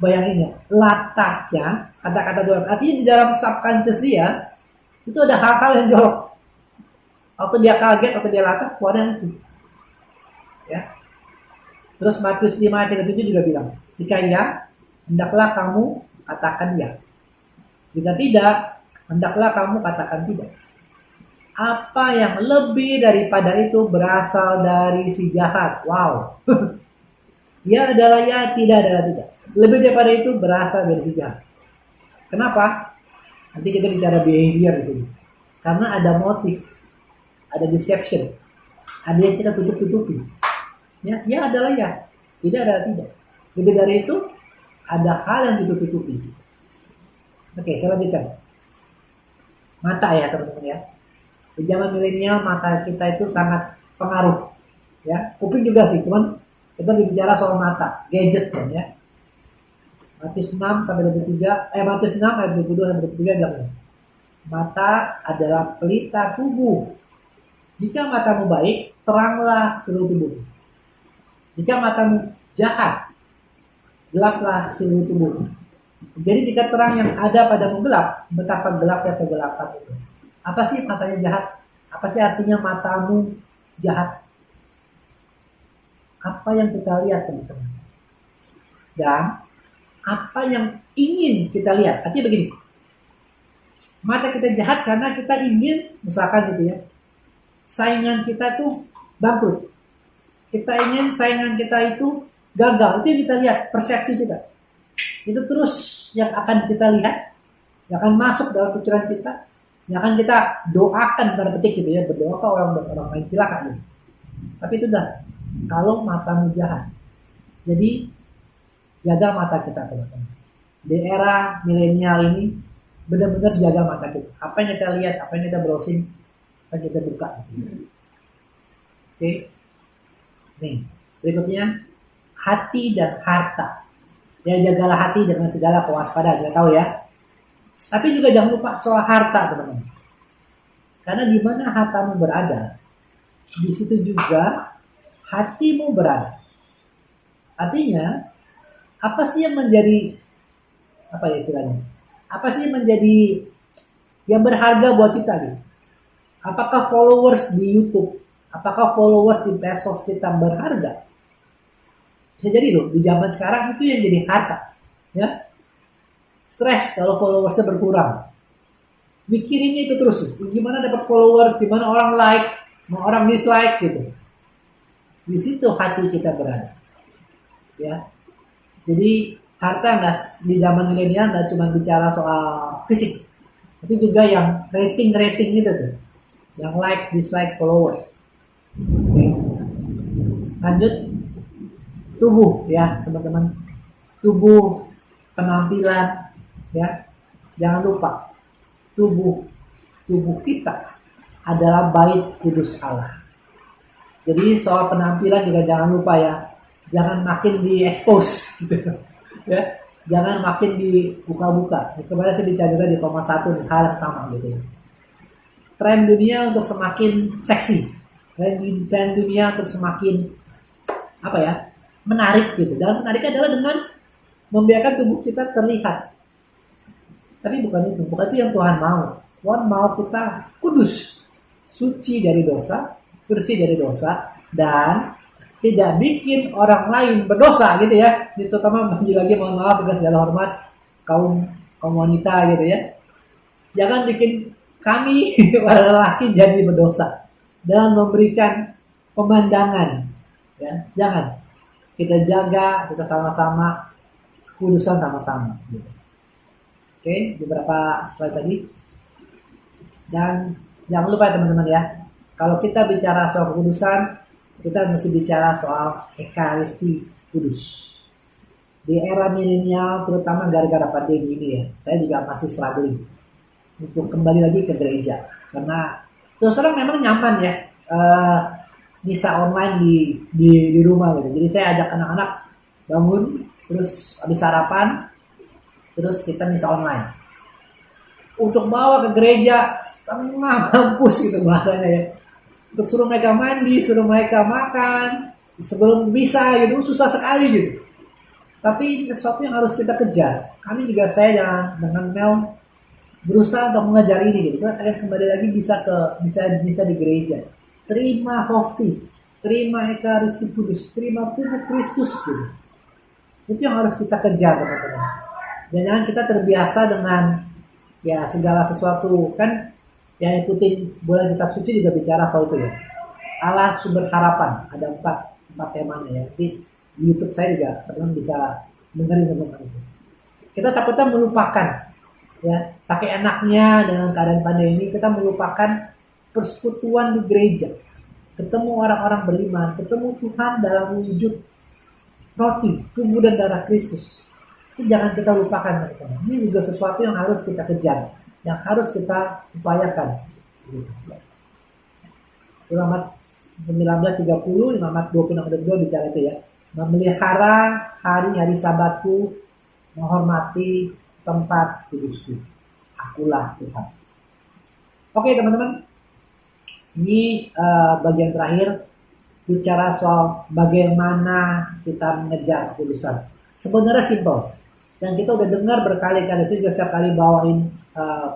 Bayangin ya, latahnya kata-kata jorok. Artinya di dalam subconscious dia itu ada hal-hal yang jorok. Waktu dia kaget, waktu dia latah, keluarnya itu. Ya. Terus Matius 5 ayat 37 juga bilang, jika iya, hendaklah kamu katakan ya. Jika tidak, hendaklah kamu katakan tidak. Apa yang lebih daripada itu berasal dari si jahat. Wow. Ya adalah ya, tidak adalah tidak. Lebih daripada itu berasal dari si jahat. Kenapa? Nanti kita bicara behavior di sini. Karena ada motif, ada deception, ada yang kita tutup-tutupi. Ya adalah ya, tidak adalah tidak. Lebih dari itu, ada hal yang ditutup-tutupi. Oke, saya lanjutkan. Mata ya teman-teman ya. Di zaman milenial mata kita itu sangat pengaruh. Ya, kuping juga sih, cuman kita bicara soal mata, gadget kan ya. Matius 6 sampai 23, Matius 6 ayat 22 sampai 23 bilang, mata adalah pelita tubuh. Jika matamu baik, teranglah seluruh tubuh. Jika matamu jahat, gelaplah seluruh tubuh. Jadi jika terang yang ada padamu gelap, betapa gelapnya kegelapan itu. Apa sih matanya jahat? Apa sih artinya matamu jahat? Apa yang kita lihat, teman-teman? Dan apa yang ingin kita lihat? Artinya begini, mata kita jahat karena kita ingin, misalkan gitu ya, saingan kita tuh bangkrut. Kita ingin saingan kita itu gagal. Itu yang kita lihat, persepsi kita. Itu terus yang akan kita lihat, yang akan masuk dalam pikiran kita, yang akan kita doakan, tanda petik gitu ya, berdoa ke orang lain silakan. Gitu. Tapi itu dah kalau matamu jahat. Jadi jaga mata kita, teman-teman. Di era milenial ini benar-benar jaga mata kita. Apa yang kita lihat, apa yang kita browsing, apa yang kita buka. Oke. Nih, berikutnya hati dan harta. Ya, jagalah hati dengan segala kewaspadaan, kita tahu ya. Tapi juga jangan lupa soal harta, teman-teman. Karena di mana hartamu berada, di situ juga hatimu berada. Artinya, apa sih yang menjadi istilahnya? Apa sih yang menjadi yang berharga buat kita gitu? Apakah followers di YouTube, apakah followers di medsos kita berharga? Bisa jadi loh, di zaman sekarang itu yang jadi harta, ya. Stres kalau followersnya berkurang. Mikirinnya itu terus, gimana dapat followers, gimana orang like, mau orang dislike gitu. Di situ hati kita berada. Ya. Jadi harta nggak di zaman milenial nggak cuma bicara soal fisik, tapi juga yang rating gitu tuh, yang like, dislike, followers. Oke. Lanjut, tubuh ya teman-teman, tubuh, penampilan ya, jangan lupa tubuh kita adalah bait kudus Allah. Jadi soal penampilan juga jangan lupa ya, jangan makin di-expose gitu. Ya, jangan makin dibuka-buka. Kemarin saya bicara juga di Koma 1 hal yang sama gitu ya. Tren dunia untuk semakin seksi, tren dunia untuk semakin apa ya, menarik gitu. Dan menarik adalah dengan membiarkan tubuh kita terlihat. Tapi bukan itu yang Tuhan mau. Tuhan mau kita kudus, suci dari dosa, bersih dari dosa, dan tidak bikin orang lain berdosa gitu ya. Terutama lagi mohon maaf dengan segala hormat kaum wanita gitu ya. Jangan bikin kami para lelaki jadi berdosa dalam memberikan pemandangan ya. Jangan. Kita jaga, kita sama-sama kudusan sama-sama gitu. Oke, beberapa slide tadi. Dan jangan lupa ya teman-teman ya, kalau kita bicara soal kekudusan, kita mesti bicara soal ekaristi kudus. Di era milenial, terutama gara-gara pandemi ini ya, saya juga masih struggling untuk kembali lagi ke gereja. Karena terus terang memang nyaman ya, misa online di rumah gitu. Jadi saya ajak anak-anak bangun, terus habis sarapan, terus kita misa online. Untuk bawa ke gereja setengah kampus gitu bahasanya ya. Untuk suruh mereka mandi, suruh mereka makan, sebelum bisa gitu, susah sekali gitu. Tapi sesuatu yang harus kita kejar. Kami juga, saya dengan Mel berusaha untuk mengejar ini gitu. Kita akan kembali lagi bisa di gereja. Terima hosti, terima ekaristi kudus, terima tubuh Kristus gitu. Itu yang harus kita kejar teman-teman. Dan jangan kita terbiasa dengan ya segala sesuatu kan. Yang ikutin bulan kitab suci juga bicara soal itu ya. Allah sumber harapan, ada empat temanya ya. Di YouTube saya juga teman-teman bisa dengerin teman-teman itu. Kita takutnya melupakan ya, saking enaknya dengan keadaan pandemi kita melupakan persekutuan di gereja. Ketemu orang-orang beriman, ketemu Tuhan dalam wujud roti, tubuh dan darah Kristus. Itu jangan kita lupakan teman-teman. Ini juga sesuatu yang harus kita kejar, yang harus kita upayakan. Imamat 19:30, Imamat 26:22 bicara itu ya. Memelihara hari-hari sabatku, menghormati tempat kudusku. Akulah Tuhan. Oke teman-teman, ini bagian terakhir bicara soal bagaimana kita mengejar kekudusan. Sebenarnya simple. Dan kita udah dengar berkali-kali, saya juga setiap kali bawain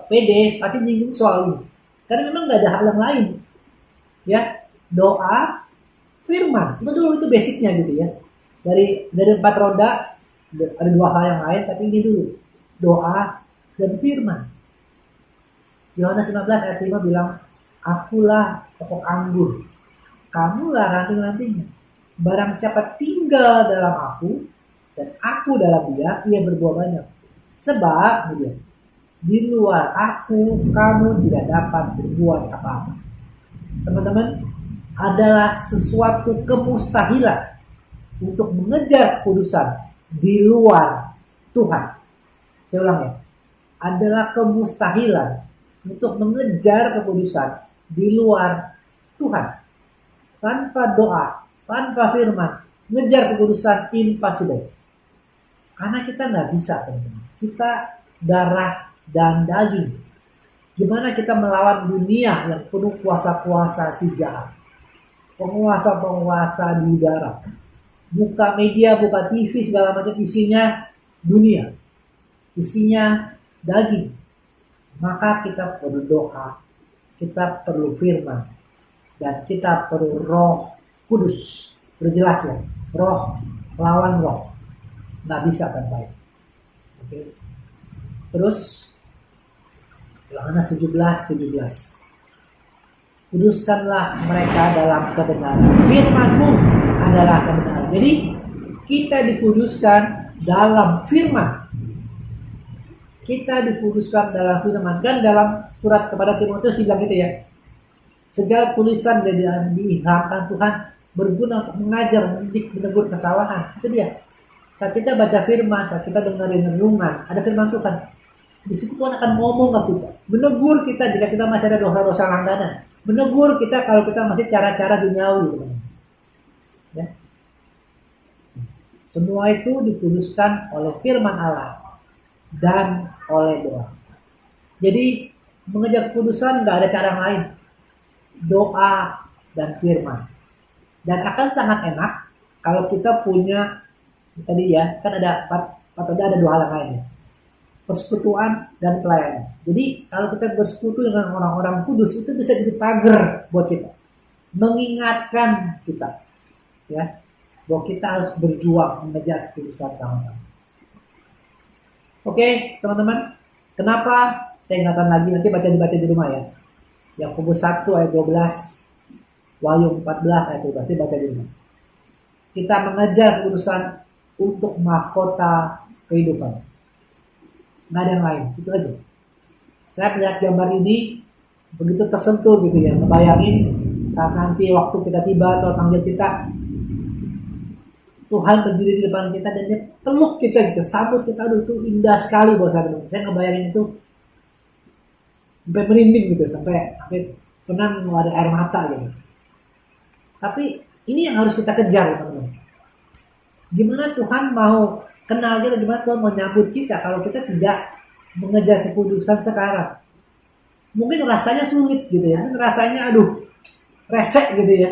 PD pasti nyinggung soal ini. Karena memang nggak ada hal yang lain. Ya, doa, firman. Itu basicnya gitu ya. Dari 4 roda ada 2 hal yang lain, tapi ini dulu. Doa dan firman. Yohanes 15 ayat 5 bilang, akulah pokok anggur, kamulah ranting-rantingnya. Barang siapa tinggal dalam aku dan aku dalam dia, ia berbuah banyak. Sebab di luar aku kamu tidak dapat berbuat apa-apa. Teman-teman, adalah sesuatu kemustahilan untuk mengejar kekudusan di luar Tuhan. Saya ulang ya, adalah kemustahilan untuk mengejar kekudusan di luar Tuhan. Tanpa doa, tanpa firman, mengejar kekudusan impossible. Karena kita nggak bisa teman-teman. Kita darah dan daging. Gimana kita melawan dunia yang penuh kuasa-kuasa si jahat, penguasa-penguasa di udara, buka media, buka TV, segala macam isinya dunia, isinya daging. Maka kita perlu doa, kita perlu firman, dan kita perlu Roh Kudus. Berjelas ya, roh lawan roh, nggak bisa kan baik. Oke. Terus Yohanes 17:17. kuduskanlah mereka dalam kebenaran. Firman-Mu adalah kebenaran. Jadi kita dikuduskan dalam firman. Kita dikuduskan dalam firman. Kan dalam surat kepada Timotius dibilang gitu ya. Segala tulisan dari diilhamkan Tuhan berguna untuk mengajar, mendidik, menegur kesalahan. Itu dia. Saat kita baca firman, saat kita dengerin renungan, ada firman Tuhan. Di situ Tuhan akan ngomong ke kita, menegur kita jika kita masih ada dosa-dosa langganan, menegur kita kalau kita masih cara-cara duniawi. Ya. Semua itu dikuduskan oleh firman Allah dan oleh doa. Jadi mengejar kekudusan nggak ada cara lain, doa dan firman. Dan akan sangat enak kalau kita punya tadi ya, kan ada dua hal lain. Persekutuan dan pelayanan. Jadi kalau kita bersekutu dengan orang-orang kudus itu bisa jadi pagar buat kita, mengingatkan kita ya bahwa kita harus berjuang mengejar kekudusan sama-sama. Oke teman-teman, kenapa saya ingatkan lagi, nanti baca di rumah ya. Yakobus 1 ayat 12, Wahyu 14 ayat 12, nanti baca di rumah. Kita mengejar kekudusan untuk mahkota kehidupan. Nggak ada yang lain, itu aja. Saya melihat gambar ini begitu tersentuh gitu ya, ngebayangin saat nanti waktu kita tiba atau panggil kita, Tuhan berdiri di depan kita dan dia peluk kita gitu, sambut kita. Aduh itu indah sekali buat saya ngebayangin itu sampai merinding gitu, sampai pernah ngeluarin air mata gitu. Tapi ini yang harus kita kejar teman-teman. Gimana Tuhan mau kenal kita, gimana Tuhan mau nyambut kita kalau kita tidak mengejar kekudusan sekarang. Mungkin rasanya sulit gitu ya, mungkin rasanya aduh resek gitu ya.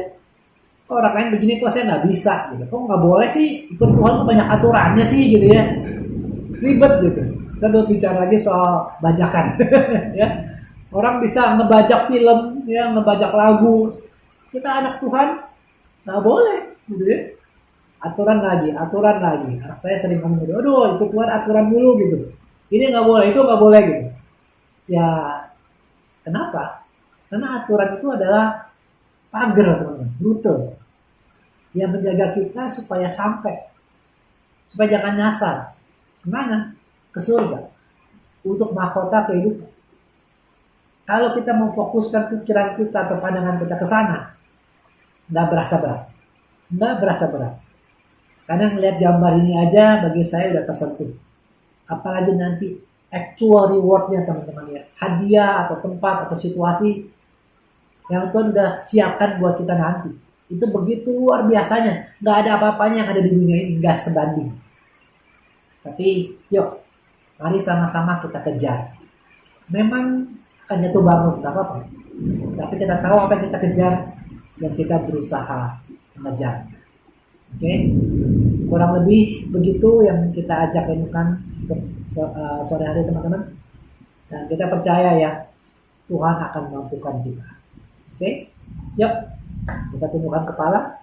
Kok orang lain begini kok saya nggak bisa gitu, kok nggak boleh sih ikut Tuhan, kok banyak aturannya sih gitu ya, ribet gitu. Saya mau bicara lagi soal bajakan ya. Orang bisa ngebajak film ya, ngebajak lagu, kita anak Tuhan nggak boleh gitu ya. Aturan lagi. Anak saya sering ngomong gitu, aduh ikut Tuhan aturan dulu gitu. Ini nggak boleh, itu nggak boleh gitu. Ya, kenapa? Karena aturan itu adalah pagar, teman-teman, rute yang menjaga kita supaya jangan nyasar. Kemana? Ke surga. Untuk mahkota kehidupan. Kalau kita memfokuskan pikiran kita atau pandangan kita ke sana, nggak berasa berat. Karena melihat gambar ini aja bagi saya udah tersentuh. Apalagi nanti actual rewardnya teman-teman ya. Hadiah atau tempat atau situasi yang Tuhan udah siapkan buat kita nanti. Itu begitu luar biasanya. Gak ada apa-apanya yang ada di dunia ini. Gak sebanding. Tapi yuk, mari sama-sama kita kejar. Memang akan jatuh bangun, gak apa-apa. Tapi kita tahu apa yang kita kejar dan kita berusaha mengejar. Oke, kurang lebih begitu yang kita ajak renungkan sore hari teman-teman. Dan kita percaya ya, Tuhan akan mampukan kita. Oke, yuk kita tundukkan kepala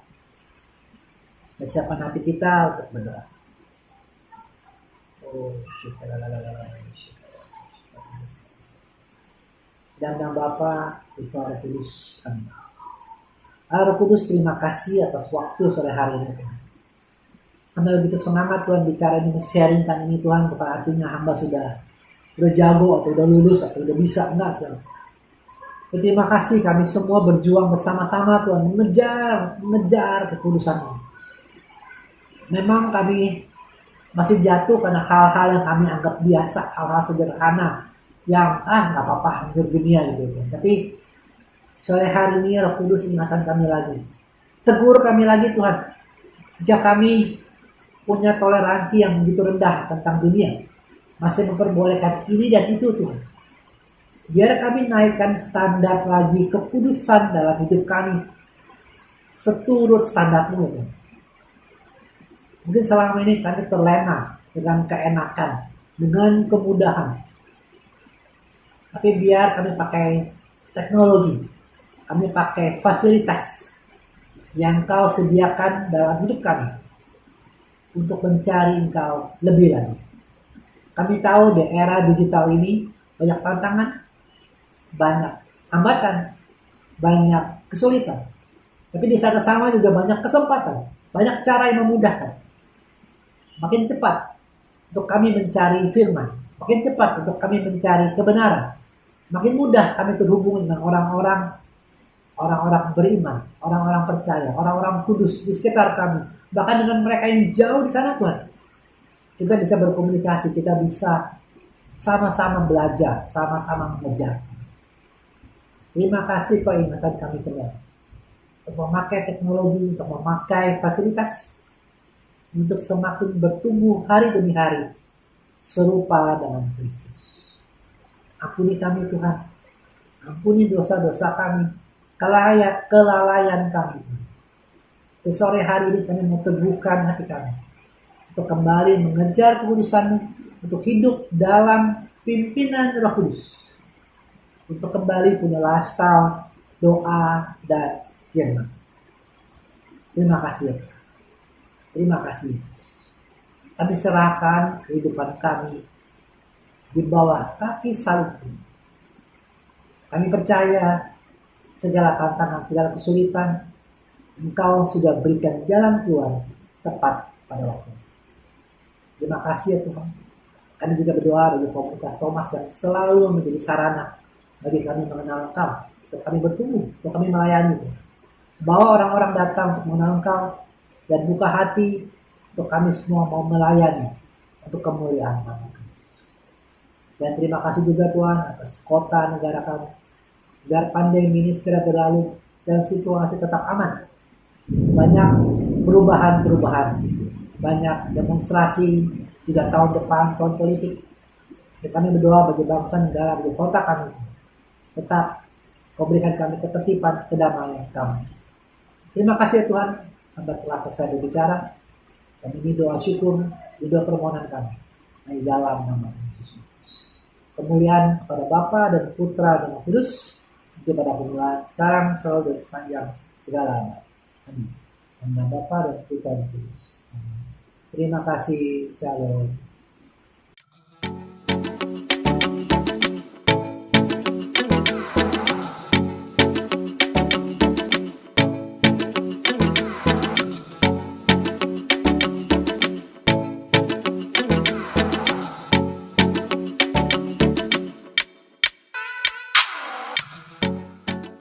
dan siapkan hati kita untuk berdoa. Dan nama Bapa, Putra, Roh Kudus. Amin. Roh Kudus, terima kasih atas waktu sore hari ini Tuhan. Hamba begitu semangat Tuhan bicara ini, sharingkan ini Tuhan, bukan artinya hamba sudah jago atau udah lulus atau udah bisa, enggak Tuhan. Terima kasih kami semua berjuang bersama-sama Tuhan, mengejar kekudusan-Mu. Memang kami masih jatuh karena hal-hal yang kami anggap biasa, hal-hal sederhana yang nggak apa-apa, hampir dunia gitu Tuhan. Tapi sore hari ini Roh Kudus ingatkan kami lagi. Tegur kami lagi Tuhan. Jika kami punya toleransi yang begitu rendah tentang dunia, masih memperbolehkan ini dan itu Tuhan. Biar kami naikkan standar lagi kekudusan dalam hidup kami. Seturut standar-Mu Tuhan. Mungkin selama ini kami terlena dengan keenakan, dengan kemudahan. Tapi biar kami pakai teknologi, kami pakai fasilitas yang Kau sediakan dalam hidup kami untuk mencari Engkau lebih lagi. Kami tahu di era digital ini banyak tantangan, banyak hambatan, banyak kesulitan. Tapi di saat yang sama juga banyak kesempatan, banyak cara yang memudahkan. Makin cepat untuk kami mencari firman, makin cepat untuk kami mencari kebenaran. Makin mudah kami terhubung dengan orang-orang beriman, orang-orang percaya, orang-orang kudus di sekitar kami. Bahkan dengan mereka yang jauh di sana Tuhan. Kita bisa berkomunikasi, kita bisa sama-sama belajar, sama-sama mengejar. Terima kasih Kau ingatkan kami kembali. Untuk memakai teknologi, untuk memakai fasilitas, untuk semakin bertumbuh hari demi hari, serupa dengan Kristus. Ampuni kami Tuhan, ampuni dosa-dosa kami, kelalaian kami. Di sore hari ini kami mau teguhkan hati kami, untuk kembali mengejar kekudusan-Mu, untuk hidup dalam pimpinan Roh Kudus, untuk kembali punya lifestyle, doa, dan firman. Terima kasih. Terima kasih Yesus. Kami serahkan kehidupan kami di bawah kaki salib-Mu. Kami percaya segala tantangan, segala kesulitan, Engkau sudah berikan jalan keluar tepat pada waktu. Terima kasih ya Tuhan. Kami juga berdoa bagi komunitas Thomas yang selalu menjadi sarana bagi kami mengenal Engkau, untuk kami bertumbuh, untuk kami melayani. Bawa orang-orang datang untuk mengenal Engkau dan buka hati untuk kami semua mau melayani untuk kemuliaan nama Kristus. Dan terima kasih juga Tuhan atas kota negara kami, biar pandemi ini segera berlalu dan situasi tetap aman. Banyak perubahan, banyak demonstrasi juga tahun depan, tahun politik. Dan kami berdoa bagi bangsa negara, bagi kota kami, tetap Kau berikan kami ketertiban, kedamaian kami. Terima kasih ya Tuhan, Hamba telah selesai berbicara. Dan ini doa syukur, doa permohonan kami di dalam nama Yesus Kristus. Kemuliaan kepada Bapa dan Putra dan Roh Kudus, seperti pada permulaan, sekarang, selalu dan sepanjang segala abad. Amin. Nama Bapa dan Putra dan Roh Kudus. Amin. Terima kasih. Shalom.